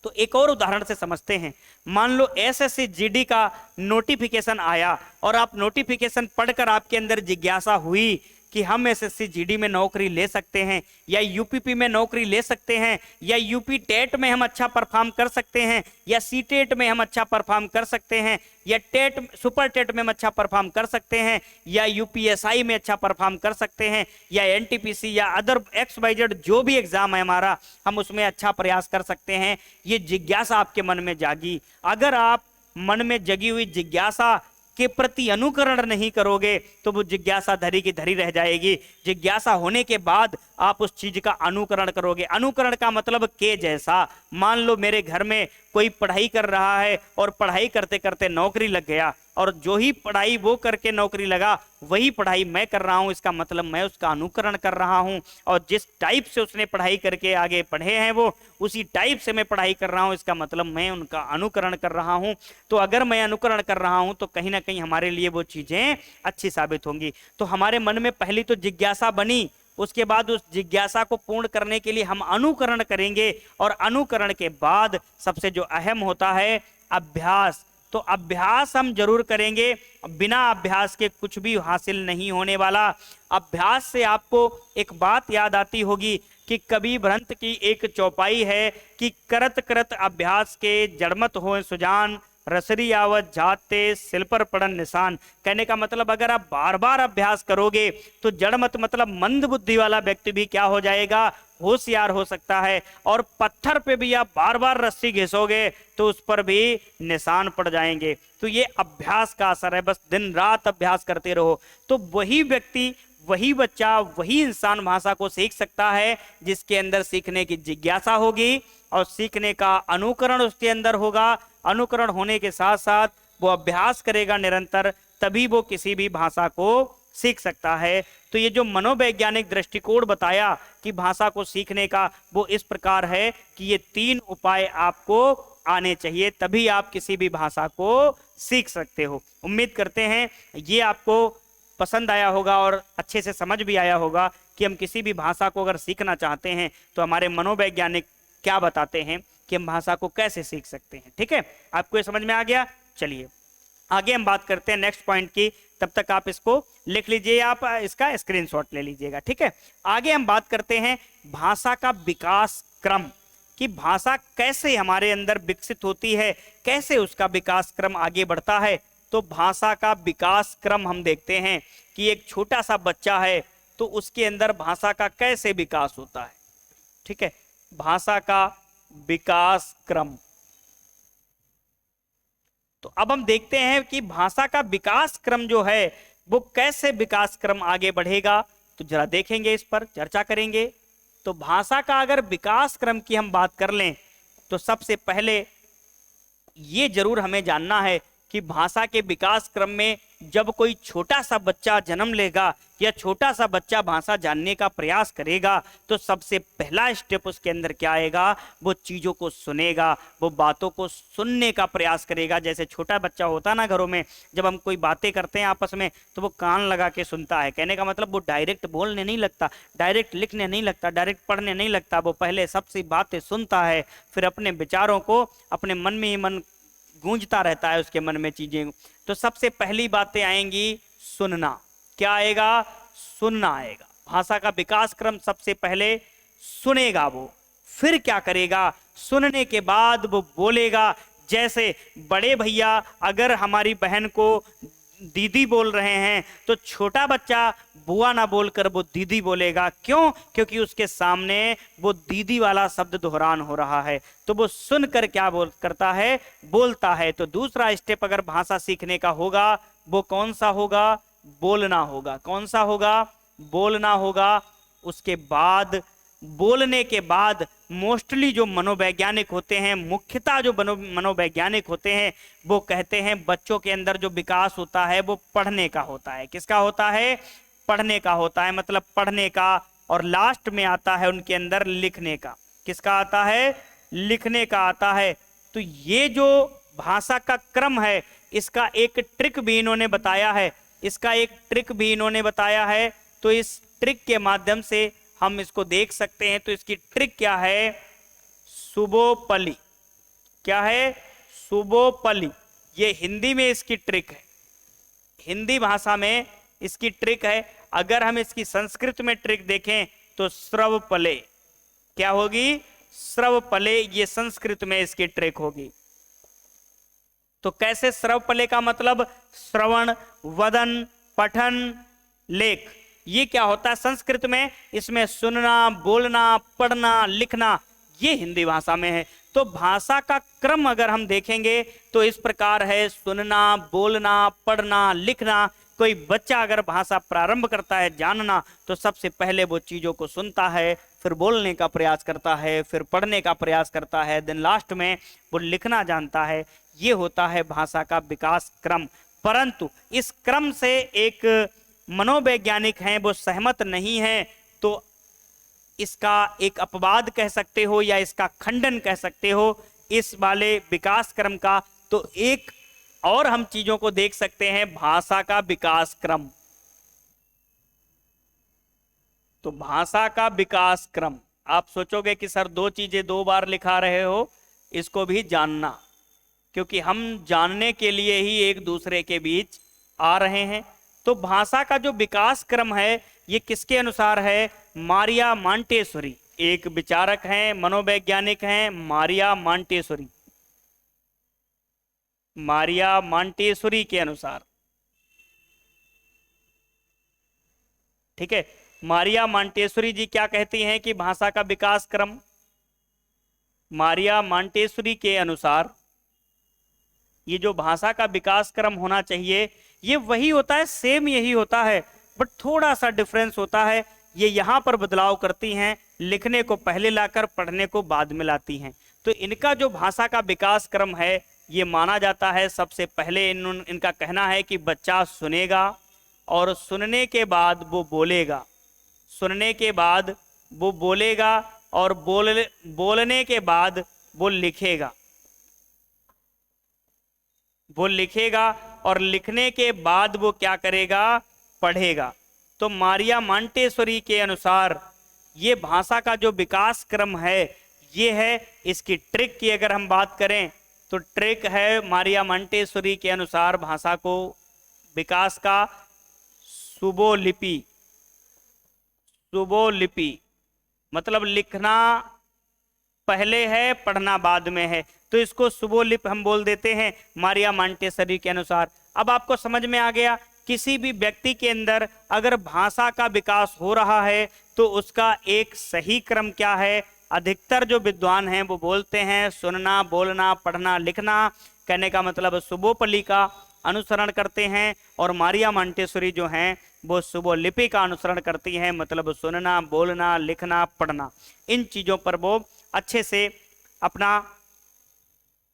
तो एक और उदाहरण से समझते हैं। मान लो एसएससी जीडी का नोटिफिकेशन आया और आप नोटिफिकेशन पढ़कर आपके अंदर जिज्ञासा हुई कि हम एसएससी जीडी में नौकरी ले सकते हैं या यूपीपी में नौकरी ले सकते हैं या यूपी टेट में हम अच्छा परफॉर्म कर सकते हैं या सीटेट में हम अच्छा परफॉर्म कर सकते हैं या टेट, सुपर टेट में हम अच्छा परफॉर्म कर सकते हैं या यूपीएसआई में अच्छा परफॉर्म कर सकते हैं या एनटीपीसी या अदर XYZ जो भी एग्जाम है हमारा, हम उसमें अच्छा प्रयास कर सकते हैं। ये जिज्ञासा आपके मन में जागी। अगर आप मन में जगी हुई जिज्ञासा के प्रति अनुकरण नहीं करोगे तो वो जिज्ञासा धरी की धरी रह जाएगी। जिज्ञासा होने के बाद आप उस चीज का अनुकरण करोगे। अनुकरण का मतलब के जैसा। मान लो मेरे घर में कोई पढ़ाई कर रहा है और पढ़ाई करते करते नौकरी लग गया और जो ही पढ़ाई वो करके नौकरी लगा वही पढ़ाई मैं कर रहा हूं, इसका मतलब मैं उसका अनुकरण कर रहा हूं। और जिस टाइप से उसने पढ़ाई करके आगे पढ़े हैं वो उसी टाइप से मैं पढ़ाई कर रहा हूं, इसका मतलब मैं उनका अनुकरण कर रहा हूं। तो अगर मैं अनुकरण कर रहा हूं तो कहीं ना कहीं हमारे लिए वो चीजें अच्छी साबित होंगी। तो हमारे मन में पहली तो जिज्ञासा बनी, उसके बाद उस जिज्ञासा को पूर्ण करने के लिए हम अनुकरण करेंगे और अनुकरण के बाद सबसे जो अहम होता है अभ्यास। तो अभ्यास हम जरूर करेंगे। बिना अभ्यास के कुछ भी हासिल नहीं होने वाला। अभ्यास से आपको एक बात याद आती होगी कि कवि भ्रंत की एक चौपाई है कि करत करत अभ्यास के जड़मत हो सुजान, रसरी आवत जाते सिल पर पड़न निशान। कहने का मतलब अगर आप बार बार अभ्यास करोगे तो जड़मत मतलब मंद बुद्धि वाला व्यक्ति भी क्या हो जाएगा, होशियार हो सकता है। और पत्थर पे भी आप बार बार रस्सी घिसोगे तो उस पर भी निशान पड़ जाएंगे। तो ये अभ्यास का असर है, बस दिन रात अभ्यास करते रहो। तो वही व्यक्ति, वही बच्चा, वही इंसान भाषा को सीख सकता है जिसके अंदर सीखने की जिज्ञासा होगी और सीखने का अनुकरण उसके अंदर होगा। अनुकरण होने के साथ साथ वो अभ्यास करेगा निरंतर, तभी वो किसी भी भाषा को सीख सकता है। तो ये जो मनोवैज्ञानिक दृष्टिकोण बताया कि भाषा को सीखने का, वो इस प्रकार है कि ये 3 उपाय आपको आने चाहिए, तभी आप किसी भी भाषा को सीख सकते हो। उम्मीद करते हैं ये आपको पसंद आया होगा और अच्छे से समझ भी आया होगा कि हम किसी भी भाषा को अगर सीखना चाहते हैं तो हमारे मनोवैज्ञानिक क्या बताते हैं कि हम भाषा को कैसे सीख सकते हैं। ठीक है, आपको ये समझ में आ गया। चलिए आगे हम बात करते हैं नेक्स्ट पॉइंट की। तब तक आप इसको लिख लीजिए, आप इसका स्क्रीनशॉट ले लीजिएगा। ठीक है, आगे हम बात करते हैं भाषा का विकास क्रम, कि भाषा कैसे हमारे अंदर विकसित होती है, कैसे उसका विकास क्रम आगे बढ़ता है। तो भाषा का विकास क्रम हम देखते हैं कि एक छोटा सा बच्चा है तो उसके अंदर भाषा का कैसे विकास होता है। ठीक है, भाषा का विकास क्रम। तो अब हम देखते हैं कि भाषा का विकास क्रम जो है वो कैसे विकास क्रम आगे बढ़ेगा। तो जरा देखेंगे, इस पर चर्चा करेंगे। तो भाषा का अगर विकास क्रम की हम बात कर लें तो सबसे पहले ये जरूर हमें जानना है कि भाषा के विकास क्रम में जब कोई छोटा सा बच्चा जन्म लेगा या छोटा सा बच्चा भाषा जानने का प्रयास करेगा तो सबसे पहला स्टेप उसके अंदर क्या आएगा, वो चीजों को सुनेगा, वो बातों को सुनने का प्रयास करेगा। जैसे छोटा बच्चा होता ना घरों में, जब हम कोई बातें करते हैं आपस में तो वो कान लगा के सुनता है। कहने का मतलब वो डायरेक्ट बोलने नहीं लगता, डायरेक्ट लिखने नहीं लगता, डायरेक्ट पढ़ने नहीं लगता। वो पहले सबसे बातें सुनता है, फिर अपने विचारों को अपने मन में ही मन गूंजता रहता है, उसके मन में चीजें। तो सबसे पहली बातें आएंगी सुनना। क्या आएगा? सुनना आएगा। भाषा का विकास क्रम सबसे पहले सुनेगा वो, फिर क्या करेगा, सुनने के बाद वो बोलेगा। जैसे बड़े भैया अगर हमारी बहन को दीदी बोल रहे हैं तो छोटा बच्चा बुआ ना बोलकर वो दीदी बोलेगा। क्यों? क्योंकि उसके सामने वो दीदी वाला शब्द दोहरान हो रहा है। तो वो सुनकर क्या करता है, बोलता है। तो दूसरा स्टेप अगर भाषा सीखने का होगा वो कौन सा होगा? बोलना होगा। कौन सा होगा? बोलना होगा। उसके बाद, बोलने के बाद मोस्टली जो मनोवैज्ञानिक होते हैं, मुख्यतः जो मनोवैज्ञानिक होते हैं, वो कहते हैं बच्चों के अंदर जो विकास होता है वो पढ़ने का होता है। किसका होता है? पढ़ने का होता है, मतलब पढ़ने का। और लास्ट में आता है उनके अंदर लिखने का। किसका आता है? लिखने का आता है। तो ये जो भाषा का क्रम है इसका एक ट्रिक भी इन्होंने बताया है, इसका एक ट्रिक भी इन्होंने बताया है। तो इस ट्रिक के माध्यम से हम इसको देख सकते हैं। तो इसकी ट्रिक क्या है? सुबोपली। क्या है? सुबोपली। ये हिंदी में इसकी ट्रिक है, हिंदी भाषा में इसकी ट्रिक है। अगर हम इसकी संस्कृत में ट्रिक देखें तो श्रवपले। क्या होगी? श्रवपले। ये संस्कृत में इसकी ट्रिक होगी। तो कैसे? श्रवपले का मतलब श्रवण, वदन, पठन, लेख। ये क्या होता है संस्कृत में? इसमें सुनना, बोलना, पढ़ना, लिखना, ये हिंदी भाषा में है। तो भाषा का क्रम अगर हम देखेंगे तो इस प्रकार है: सुनना, बोलना, पढ़ना, लिखना। कोई बच्चा अगर भाषा प्रारंभ करता है जानना तो सबसे पहले वो चीजों को सुनता है, फिर बोलने का प्रयास करता है, फिर पढ़ने का प्रयास करता है, देन लास्ट में वो लिखना जानता है। ये होता है भाषा का विकास क्रम। परंतु इस क्रम से एक मनोवैज्ञानिक हैं वो सहमत नहीं है। तो इसका एक अपवाद कह सकते हो या इसका खंडन कह सकते हो इस वाले विकास क्रम का। तो एक और हम चीजों को देख सकते हैं, भाषा का विकास क्रम। तो भाषा का विकास क्रम, आप सोचोगे कि सर 2 चीजें 2 बार लिखा रहे हो, इसको भी जानना। क्योंकि हम जानने के लिए ही एक दूसरे के बीच आ रहे हैं। तो भाषा का जो विकास क्रम है ये किसके अनुसार है? मारिया मांटेसोरी, एक विचारक हैं, मनोवैज्ञानिक हैं, मारिया मांटेसोरी, मारिया मांटेसोरी के अनुसार। ठीक है, मारिया मांटेसोरी जी क्या कहती हैं कि भाषा का विकास क्रम, मारिया मांटेसोरी के अनुसार ये जो भाषा का विकास क्रम होना चाहिए ये वही होता है, सेम यही होता है, बट थोड़ा सा डिफरेंस होता है। ये यहाँ पर बदलाव करती हैं, लिखने को पहले लाकर पढ़ने को बाद में लाती हैं। तो इनका जो भाषा का विकास क्रम है ये माना जाता है, सबसे पहले इनका कहना है कि बच्चा सुनेगा और सुनने के बाद वो बोलेगा, सुनने के बाद वो बोलेगा और बोलने के बाद वो लिखेगा, वो लिखेगा और लिखने के बाद वो क्या करेगा? पढ़ेगा। तो मारिया मांटेसोरी के अनुसार ये भाषा का जो विकास क्रम है ये है। इसकी ट्रिक की अगर हम बात करें तो ट्रिक है मारिया मांटेसोरी के अनुसार भाषा को विकास का सुबोलिपि, सुबोलिपि मतलब लिखना पहले है पढ़ना बाद में है, तो इसको सुबोलिप हम बोल देते हैं मारिया मांटेसोरी के अनुसार। अब आपको समझ में आ गया, किसी भी व्यक्ति के अंदर अगर भाषा का विकास हो रहा है तो उसका एक सही क्रम क्या है? अधिकतर जो विद्वान हैं वो बोलते हैं सुनना, बोलना, पढ़ना, लिखना, कहने का मतलब सुबोपली का अनुसरण करते हैं, और मारिया मांटेसोरी जो हैं वो सुबोलिपि का अनुसरण करती हैं, मतलब सुनना, बोलना, लिखना, पढ़ना, इन चीजों पर वो अच्छे से अपना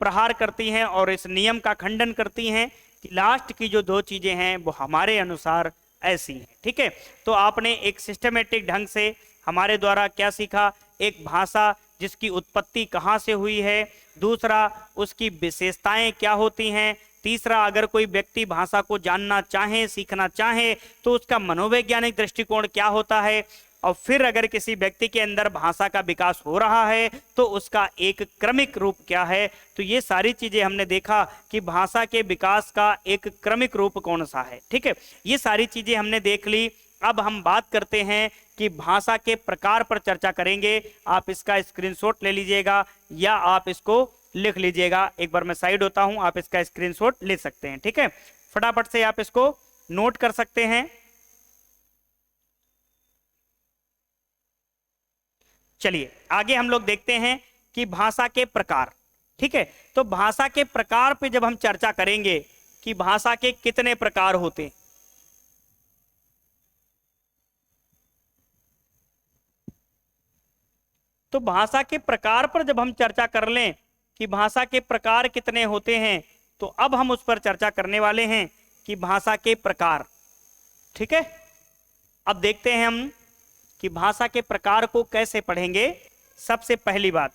प्रहार करती हैं और इस नियम का खंडन करती हैं कि लास्ट की जो दो चीजें हैं वो हमारे अनुसार ऐसी हैं। ठीक है, तो आपने एक सिस्टमेटिक ढंग से हमारे द्वारा क्या सीखा? एक भाषा जिसकी उत्पत्ति कहाँ से हुई है, दूसरा उसकी विशेषताएं क्या होती हैं, तीसरा अगर कोई व्यक्ति भाषा को जानना चाहे, सीखना चाहे तो उसका मनोवैज्ञानिक दृष्टिकोण क्या होता है, और फिर अगर किसी व्यक्ति के अंदर भाषा का विकास हो रहा है तो उसका एक क्रमिक रूप क्या है। तो ये सारी चीजें हमने देखा कि भाषा के विकास का एक क्रमिक रूप कौन सा है। ठीक है, ये सारी चीजें हमने देख ली। अब हम बात करते हैं कि भाषा के प्रकार पर चर्चा करेंगे। आप इसका स्क्रीनशॉट ले लीजिएगा या आप इसको लिख लीजिएगा। एक बार मैं साइड होता हूं, आप इसका स्क्रीनशॉट ले सकते हैं। ठीक है, फटाफट से आप इसको नोट कर सकते हैं। चलिए आगे हम लोग देखते हैं कि भाषा के प्रकार। ठीक है, तो भाषा के प्रकार पे जब हम चर्चा करेंगे कि भाषा के कितने प्रकार होते हैं, तो भाषा के प्रकार पर जब हम चर्चा कर लें कि भाषा के प्रकार कितने होते हैं, तो अब हम उस पर चर्चा करने वाले हैं कि भाषा के प्रकार। ठीक है, अब देखते हैं हम कि भाषा के प्रकार को कैसे पढ़ेंगे। सबसे पहली बात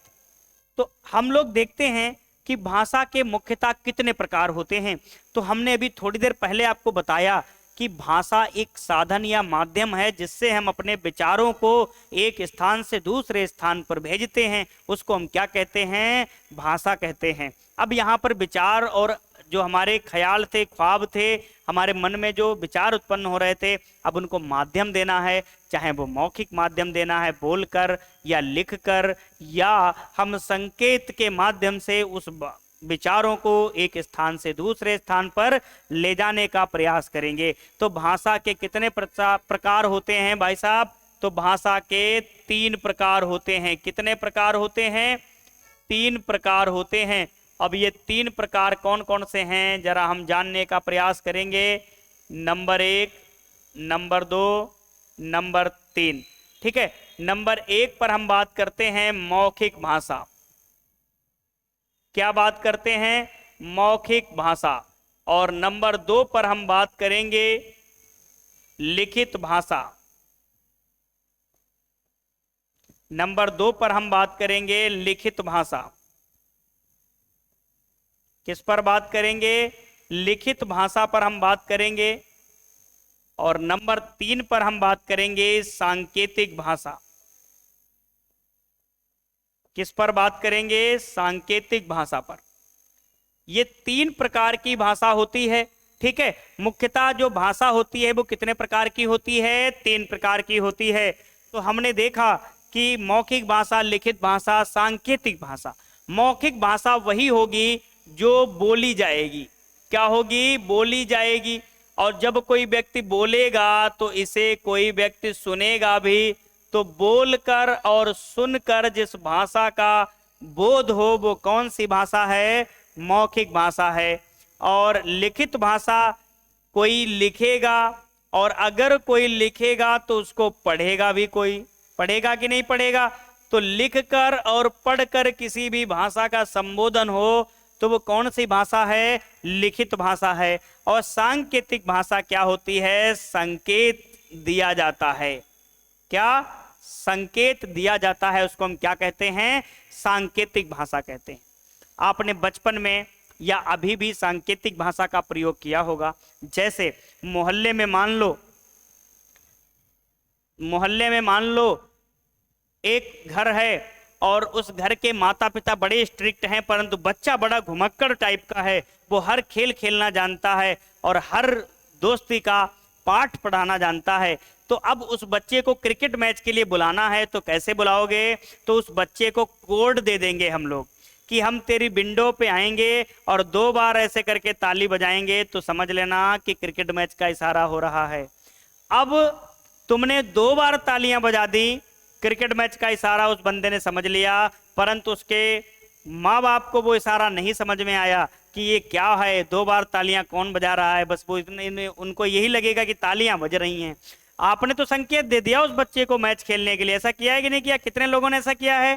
तो हम लोग देखते हैं कि भाषा के मुख्यतः कितने प्रकार होते हैं। तो हमने अभी थोड़ी देर पहले आपको बताया कि भाषा एक साधन या माध्यम है जिससे हम अपने विचारों को एक स्थान से दूसरे स्थान पर भेजते हैं, उसको हम क्या कहते हैं? भाषा कहते हैं। अब यहाँ पर विचार और जो हमारे ख्याल थे, ख्वाब थे, हमारे मन में जो विचार उत्पन्न हो रहे थे, अब उनको माध्यम देना है, चाहे वो मौखिक माध्यम देना है बोलकर या लिखकर, या हम संकेत के माध्यम से उस विचारों को एक स्थान से दूसरे स्थान पर ले जाने का प्रयास करेंगे। तो भाषा के कितने प्रकार होते हैं भाई साहब? तो भाषा के 3 प्रकार होते हैं। कितने प्रकार होते हैं? 3 प्रकार होते हैं। अब ये 3 प्रकार कौन कौन से हैं जरा हम जानने का प्रयास करेंगे। Number 1, number 2, number 3। ठीक है, नंबर 1 पर हम बात करते हैं मौखिक भाषा। क्या बात करते हैं? मौखिक भाषा। और नंबर 2 पर हम बात करेंगे लिखित भाषा। नंबर 2 पर हम बात करेंगे लिखित भाषा। किस पर बात करेंगे? लिखित भाषा पर हम बात करेंगे। और नंबर 3 पर हम बात करेंगे सांकेतिक भाषा। किस पर बात करेंगे? सांकेतिक भाषा पर। ये 3 प्रकार की भाषा होती है। ठीक है, मुख्यतः जो भाषा होती है वो कितने प्रकार की होती है? 3 प्रकार की होती है। तो हमने देखा कि मौखिक भाषा, लिखित भाषा, सांकेतिक भाषा। मौखिक भाषा वही होगी जो बोली जाएगी। क्या होगी? बोली जाएगी। और जब कोई व्यक्ति बोलेगा तो इसे कोई व्यक्ति सुनेगा भी। तो बोलकर और सुनकर जिस भाषा का बोध हो वो कौन सी भाषा है? मौखिक भाषा है। और लिखित भाषा कोई लिखेगा, और अगर कोई लिखेगा तो उसको पढ़ेगा भी कोई। पढ़ेगा कि नहीं पढ़ेगा? तो लिखकर और पढ़कर किसी भी भाषा का संबोधन हो तो वो कौन सी भाषा है? लिखित भाषा है। और सांकेतिक भाषा क्या होती है? संकेत दिया जाता है। क्या? संकेत दिया जाता है, उसको हम क्या कहते हैं? सांकेतिक भाषा कहते हैं। आपने बचपन में या अभी भी सांकेतिक भाषा का प्रयोग किया होगा। जैसे मोहल्ले में मान लो एक घर है और उस घर के माता पिता बड़े स्ट्रिक्ट हैं, परंतु बच्चा बड़ा घुमक्कड़ टाइप का है। वो हर खेल खेलना जानता है और हर दोस्ती का पाठ पढ़ाना जानता है। तो अब उस बच्चे को क्रिकेट मैच के लिए बुलाना है तो कैसे बुलाओगे? तो उस बच्चे को कोड दे देंगे हम लोग कि हम तेरी विंडो पे आएंगे और 2 बार ऐसे करके ताली बजाएंगे तो समझ लेना कि क्रिकेट मैच का इशारा हो रहा है। अब तुमने 2 बार तालियां बजा दी, क्रिकेट मैच का इशारा उस बंदे ने समझ लिया, परंतु उसके माँ बाप को वो इशारा नहीं समझ में आया कि ये क्या है, 2 बार तालियां कौन बजा रहा है। बस वो उनको यही लगेगा कि तालियां बज रही हैं। आपने तो संकेत दे दिया उस बच्चे को मैच खेलने के लिए। ऐसा किया है कि नहीं किया? कितने लोगों ने ऐसा किया है?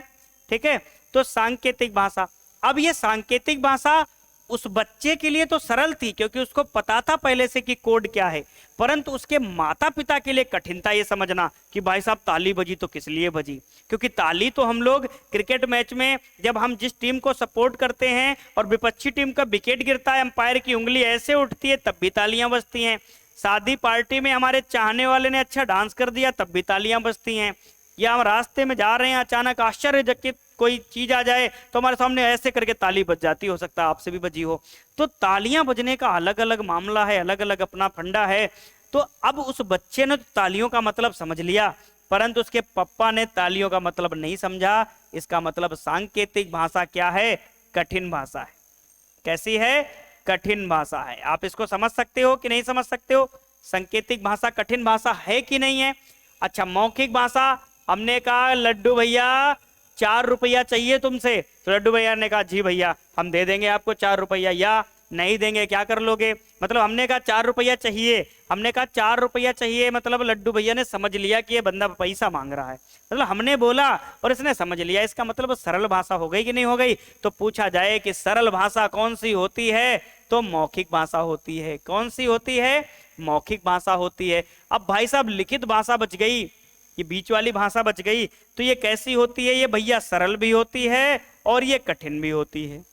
ठीक है, तो सांकेतिक भाषा। अब ये सांकेतिक भाषा उस बच्चे के लिए तो सरल थी क्योंकि उसको पता था पहले से कि कोड क्या है, परंतु उसके माता पिता के लिए कठिन था ये समझना कि भाई साहब ताली बजी तो किस लिए बजी। क्योंकि ताली तो हम लोग क्रिकेट मैच में जब हम जिस टीम को सपोर्ट करते हैं और विपक्षी टीम का विकेट गिरता है, अंपायर की उंगली ऐसे उठती है तब भी तालियां बजती हैं। शादी पार्टी में हमारे चाहने वाले ने अच्छा डांस कर दिया तब भी तालियां बजती हैं। या हम रास्ते में जा रहे हैं, अचानक आश्चर्यचकित कोई चीज आ जाए तो हमारे सामने ऐसे करके ताली बज जाती, हो सकता है आपसे भी बजी हो। तो तालियां बजने का अलग अलग मामला है, अलग अलग अपना फंडा है। तो अब उस बच्चे ने तालियों का मतलब समझ लिया, परंतु उसके पप्पा ने तालियों का मतलब नहीं समझा। इसका मतलब सांकेतिक भाषा क्या है? कठिन भाषा है। कैसी है? कठिन भाषा है। आप इसको समझ सकते हो कि नहीं समझ सकते हो? सांकेतिक भाषा कठिन भाषा है कि नहीं है? अच्छा, मौखिक भाषा, हमने कहा लड्डू भैया 4 रुपया चाहिए तुमसे, तो लड्डू भैया ने कहा जी भैया हम दे देंगे आपको 4 रुपया, या नहीं देंगे क्या कर लोगे? मतलब हमने कहा 4 रुपया चाहिए, हमने कहा 4 रुपया चाहिए, मतलब लड्डू भैया ने समझ लिया कि ये बंदा पैसा मांग रहा है। मतलब हमने बोला और इसने समझ लिया, इसका मतलब सरल भाषा हो गई कि नहीं हो गई? तो पूछा जाए कि सरल भाषा कौन सी होती है, तो मौखिक भाषा होती है। कौन सी होती है? मौखिक भाषा होती है। अब भाई साहब लिखित भाषा बच गई, ये बीच वाली भाषा बच गई, तो ये कैसी होती है? ये भैया सरल भी होती है और ये कठिन भी होती है।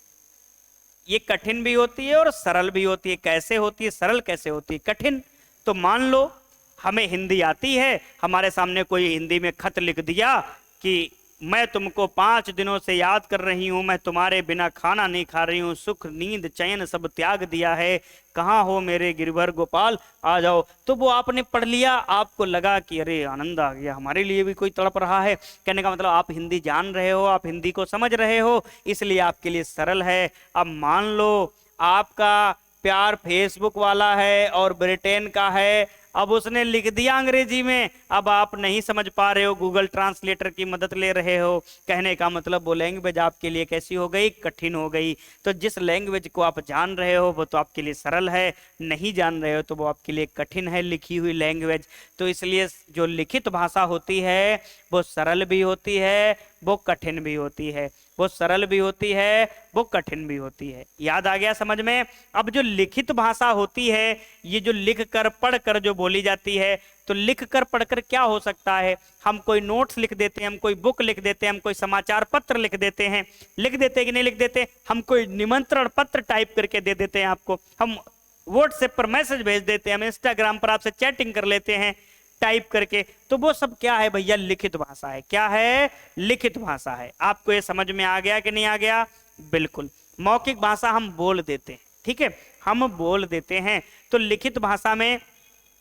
ये कठिन भी होती है और सरल भी होती है। कैसे होती है? सरल कैसे होती है? कठिन। तो मान लो हमें हिंदी आती है, हमारे सामने कोई हिंदी में खत लिख दिया कि मैं तुमको 5 दिनों से याद कर रही हूं, मैं तुम्हारे बिना खाना नहीं खा रही हूं, सुख नींद चैन सब त्याग दिया है, कहाँ हो मेरे गिरधर गोपाल आ जाओ। तो वो आपने पढ़ लिया, आपको लगा कि अरे आनंद आ गया, हमारे लिए भी कोई तड़प रहा है। कहने का मतलब आप हिंदी जान रहे हो, आप हिंदी को समझ रहे हो, इसलिए आपके लिए सरल है। अब मान लो आपका प्यार फेसबुक वाला है और ब्रिटेन का है, अब उसने लिख दिया अंग्रेजी में, अब आप नहीं समझ पा रहे हो, गूगल ट्रांसलेटर की मदद ले रहे हो। कहने का मतलब वो लैंग्वेज आपके लिए कैसी हो गई? कठिन हो गई। तो जिस लैंग्वेज को आप जान रहे हो वो तो आपके लिए सरल है, नहीं जान रहे हो तो वो आपके लिए कठिन है, लिखी हुई लैंग्वेज। तो इसलिए जो लिखित भाषा होती है वो सरल भी होती है, वो कठिन भी होती है। वो सरल भी होती है, वो कठिन भी होती है। याद आ गया समझ में? अब जो लिखित भाषा होती है, ये जो लिख कर पढ़ कर जो बोली जाती है, तो लिख कर पढ़कर क्या हो सकता है? हम कोई नोट्स लिख देते हैं, हम कोई बुक लिख देते हैं, हम कोई समाचार पत्र लिख देते हैं। लिख देते कि नहीं लिख देते? हम कोई निमंत्रण पत्र टाइप करके दे देते हैं आपको, हम व्हाट्सएप पर मैसेज भेज देते हैं, हम इंस्टाग्राम पर आपसे चैटिंग कर लेते हैं टाइप करके। तो वो सब क्या है भैया? लिखित भाषा है। क्या है? लिखित भाषा है। आपको ये समझ में आ गया कि नहीं आ गया? बिल्कुल। मौखिक भाषा हम बोल देते हैं, ठीक है, हम बोल देते हैं। तो लिखित भाषा में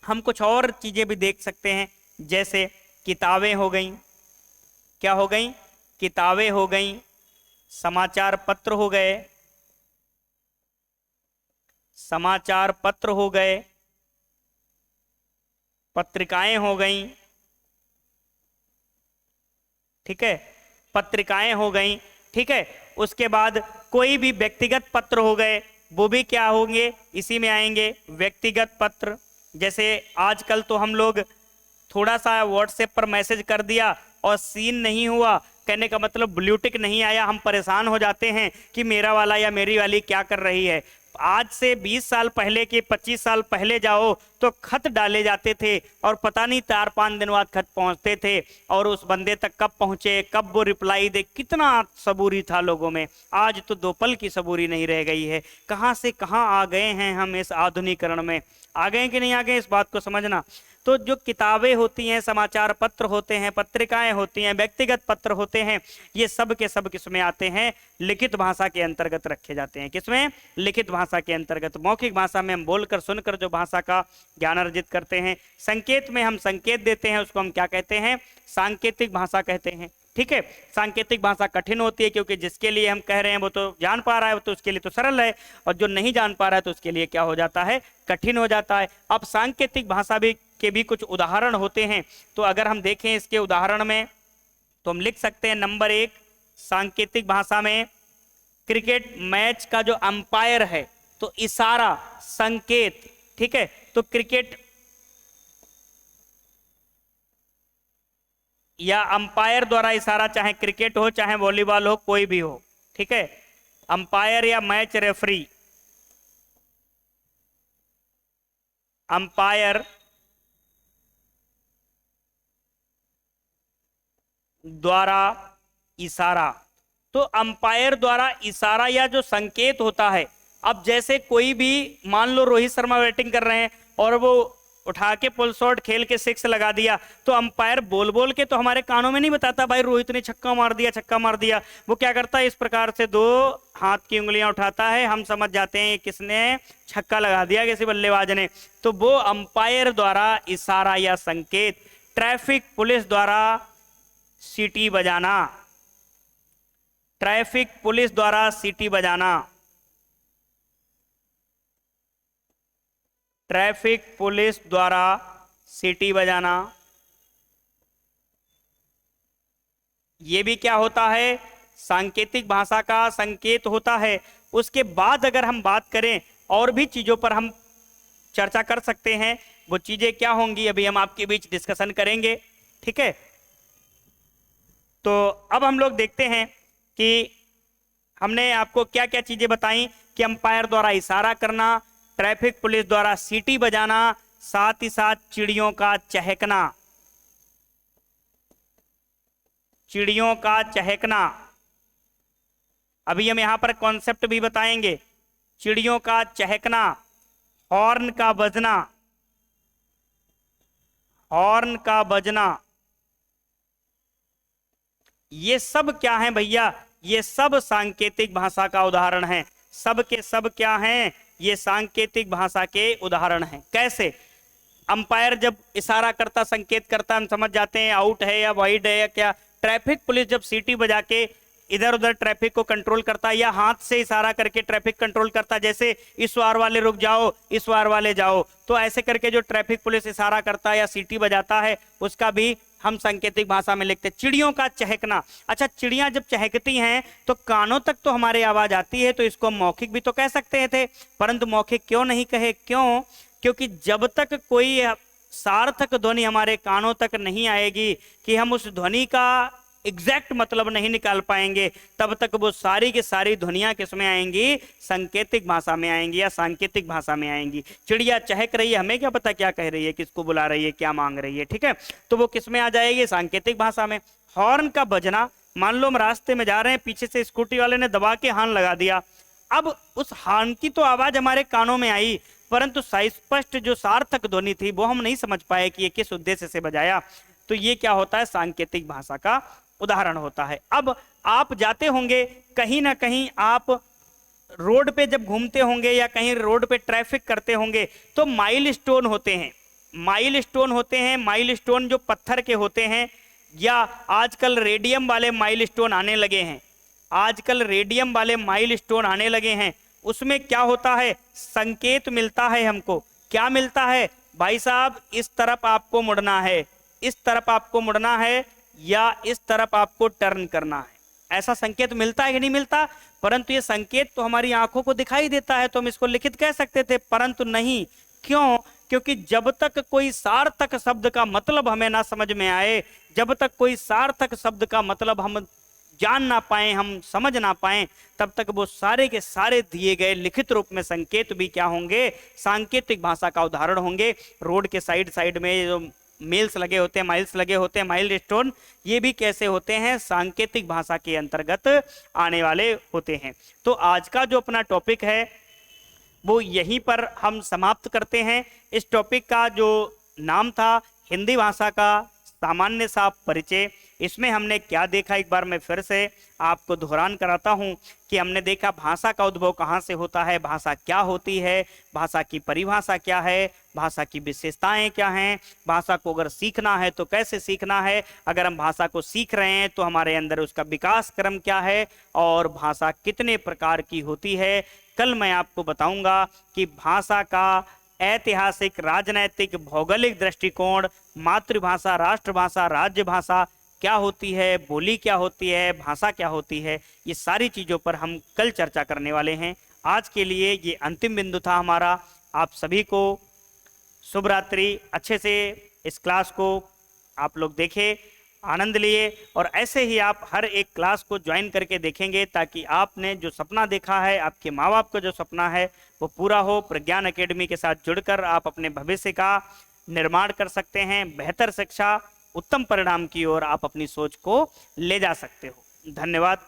हम कुछ और चीजें भी देख सकते हैं, जैसे किताबें हो गई, क्या हो गई, किताबें हो गई, समाचार पत्र हो गए, समाचार पत्र हो गए, पत्रिकाएं हो गई, ठीक है, पत्रिकाएं हो गई, ठीक है। उसके बाद कोई भी व्यक्तिगत पत्र हो गए, वो भी क्या होंगे, इसी में आएंगे, व्यक्तिगत पत्र। जैसे आजकल तो हम लोग थोड़ा सा व्हाट्सएप पर मैसेज कर दिया और सीन नहीं हुआ, कहने का मतलब ब्लू टिक नहीं आया, हम परेशान हो जाते हैं कि मेरा वाला या मेरी वाली क्या कर रही है। आज से 20 साल पहले के 25 साल पहले जाओ तो खत डाले जाते थे और पता नहीं 4-5 दिन बाद खत पहुंचते थे, और उस बंदे तक कब पहुंचे, कब वो रिप्लाई दे, कितना सबूरी था लोगों में। आज तो 2 पल की सबूरी नहीं रह गई है। कहां से कहां आ गए हैं हम इस आधुनिकरण में, आ गए कि नहीं आ गए, इस बात को समझना। तो जो किताबें होती हैं, समाचार पत्र होते हैं, पत्रिकाएं होती हैं, व्यक्तिगत पत्र होते हैं, ये सब के सब किसमें आते हैं, लिखित भाषा के अंतर्गत रखे जाते हैं। किसमें, लिखित भाषा के अंतर्गत। मौखिक भाषा में हम बोलकर सुनकर जो भाषा का ज्ञान अर्जित करते हैं। संकेत में हम संकेत देते हैं, उसको हम क्या कहते हैं, सांकेतिक भाषा कहते हैं, ठीक है। सांकेतिक भाषा कठिन होती है, क्योंकि जिसके लिए हम कह रहे हैं वो तो जान पा रहा है, तो उसके लिए तो सरल है, और जो नहीं जान पा रहा है तो उसके लिए क्या हो जाता है, कठिन हो जाता है। अब सांकेतिक भाषा के भी कुछ उदाहरण होते हैं, तो अगर हम देखें इसके उदाहरण में तो हम लिख सकते हैं, नंबर 1, सांकेतिक भाषा में क्रिकेट मैच का जो अंपायर है तो इशारा, संकेत, ठीक है। तो क्रिकेट या अंपायर द्वारा इशारा, चाहे क्रिकेट हो चाहे वॉलीबॉल हो, कोई भी हो, ठीक है। अंपायर या मैच रेफरी, अंपायर द्वारा इशारा। तो अंपायर द्वारा इशारा या जो संकेत होता है, अब जैसे कोई भी, मान लो रोहित शर्मा बैटिंग कर रहे हैं और वो उठा के पुल शॉट खेल के 6 लगा दिया, तो अंपायर बोल बोल के तो हमारे कानों में नहीं बताता भाई रोहित ने छक्का मार दिया, छक्का मार दिया। वो क्या करता है, इस प्रकार से 2 हाथ की उंगलियां उठाता है, हम समझ जाते हैं किसने छक्का लगा दिया, किसी बल्लेबाज ने। तो वो अंपायर द्वारा इशारा या संकेत। ट्रैफिक पुलिस द्वारा सीटी बजाना, ट्रैफिक पुलिस द्वारा सीटी बजाना, ट्रैफिक पुलिस द्वारा सीटी बजाना, यह भी क्या होता है, सांकेतिक भाषा का संकेत होता है। उसके बाद अगर हम बात करें और भी चीजों पर हम चर्चा कर सकते हैं, वो चीजें क्या होंगी अभी हम आपके बीच डिस्कशन करेंगे, ठीक है। तो अब हम लोग देखते हैं कि हमने आपको क्या क्या चीजें बताई, कि अंपायर द्वारा इशारा करना, ट्रैफिक पुलिस द्वारा सीटी बजाना, साथ ही साथ चिड़ियों का चहकना, चिड़ियों का चहकना। अभी हम यहां पर कॉन्सेप्ट भी बताएंगे, चिड़ियों का चहकना, हॉर्न का बजना, हॉर्न का बजना, ये सब क्या है भैया, ये सब सांकेतिक भाषा का उदाहरण है। सब के सब क्या हैं, ये सांकेतिक भाषा के उदाहरण हैं। कैसे, अंपायर जब इशारा करता, संकेत करता, हम समझ जाते हैं आउट है या वाइड है या क्या। ट्रैफिक पुलिस जब सीटी बजा के इधर उधर ट्रैफिक को कंट्रोल करता, या हाथ से इशारा करके ट्रैफिक कंट्रोल करता, जैसे इस वार वाले रुक जाओ, इस वार वाले जाओ, तो ऐसे करके जो ट्रैफिक पुलिस इशारा करता है या सीटी बजाता है, उसका भी हम सांकेतिक भाषा में लिखते हैं। चिड़ियों का चहकना, अच्छा चिड़ियां जब चहकती हैं तो कानों तक तो हमारी आवाज आती है, तो इसको मौखिक भी तो कह सकते थे, परंतु मौखिक क्यों नहीं कहे, क्यों, क्योंकि जब तक कोई सार्थक ध्वनि हमारे कानों तक नहीं आएगी, कि हम उस ध्वनि का एग्जैक्ट मतलब नहीं निकाल पाएंगे, तब तक वो सारी की सारी ध्वनियां किसमें आएंगी, सांकेतिक भाषा में आएंगी या सांकेतिक भाषा में आएंगी। चिड़िया चहक रही है, हमें क्या पता क्या कह रही है, किसको बुला रही है, क्या मांग रही है, ठीक है, तो वो किसमें आ जाएगी, सांकेतिक भाषा में। हॉर्न का बजना, मान लो हम रास्ते में जा रहे हैं, पीछे से स्कूटी वाले ने दबा के हॉर्न लगा दिया, अब उस हॉर्न की तो आवाज हमारे कानों में आई, परंतु स्पष्ट जो सार्थक ध्वनि थी वो हम नहीं समझ पाए कि ये किस उद्देश्य से बजाया। तो ये क्या होता है, सांकेतिक भाषा का उदाहरण होता है। अब आप जाते होंगे कहीं ना कहीं, आप रोड पे जब घूमते होंगे या कहीं रोड पे ट्रैफिक करते होंगे तो माइलस्टोन होते हैं, माइलस्टोन होते हैं। माइलस्टोन जो पत्थर के होते हैं, या आजकल रेडियम वाले माइलस्टोन आने लगे हैं, आजकल रेडियम वाले माइलस्टोन आने लगे हैं। उसमें क्या होता है, संकेत मिलता है हमको। क्या मिलता है भाई साहब, इस तरफ आपको मुड़ना है, इस तरफ आपको मुड़ना है, या इस तरफ आपको टर्न करना है। ऐसा संकेत मिलता है कि नहीं मिलता? परंतु ये संकेत तो हमारी आंखों को दिखाई देता है, तो हम इसको लिखित कह सकते थे, परंतु नहीं। क्यों? क्योंकि जब तक कोई सार्थक शब्द का मतलब हमें ना समझ में आए, जब तक कोई सार्थक शब्द का मतलब हम जान ना पाए, हम समझ ना पाए, तब तक वो सारे के सारे दिए गए लिखित रूप में संकेत भी क्या होंगे, सांकेतिक भाषा का उदाहरण होंगे। रोड के साइड साइड में जो मेल्स लगे होते हैं, माइल्स लगे होते हैं, माइलस्टोन, ये भी कैसे होते हैं, सांकेतिक भाषा के अंतर्गत आने वाले होते हैं। तो आज का जो अपना टॉपिक है वो यहीं पर हम समाप्त करते हैं। इस टॉपिक का जो नाम था हिंदी भाषा का सामान्य सा परिचय। इसमें हमने क्या देखा, एक बार मैं फिर से आपको दोहरान कराता हूं कि हमने देखा भाषा का उद्भव कहाँ से होता है, भाषा क्या होती है, भाषा की परिभाषा क्या है, भाषा की विशेषताएं क्या हैं, भाषा को अगर सीखना है तो कैसे सीखना है, अगर हम भाषा को सीख रहे हैं तो हमारे अंदर उसका विकास क्रम क्या है, और भाषा कितने प्रकार की होती है। कल मैं आपको बताऊंगा कि भाषा का ऐतिहासिक, राजनैतिक, भौगोलिक दृष्टिकोण, मातृभाषा, राष्ट्रभाषा, राज्य भाषा क्या होती है, बोली क्या होती है, भाषा क्या होती है, ये सारी चीज़ों पर हम कल चर्चा करने वाले हैं। आज के लिए ये अंतिम बिंदु था हमारा। आप सभी को शुभ रात्रि। अच्छे से इस क्लास को आप लोग देखें, आनंद लिए, और ऐसे ही आप हर एक क्लास को ज्वाइन करके देखेंगे ताकि आपने जो सपना देखा है, आपके माँ बाप का जो सपना है वो पूरा हो। प्रज्ञान एकेडमी के साथ जुड़कर आप अपने भविष्य का निर्माण कर सकते हैं। बेहतर शिक्षा, उत्तम परिणाम की ओर आप अपनी सोच को ले जा सकते हो। धन्यवाद।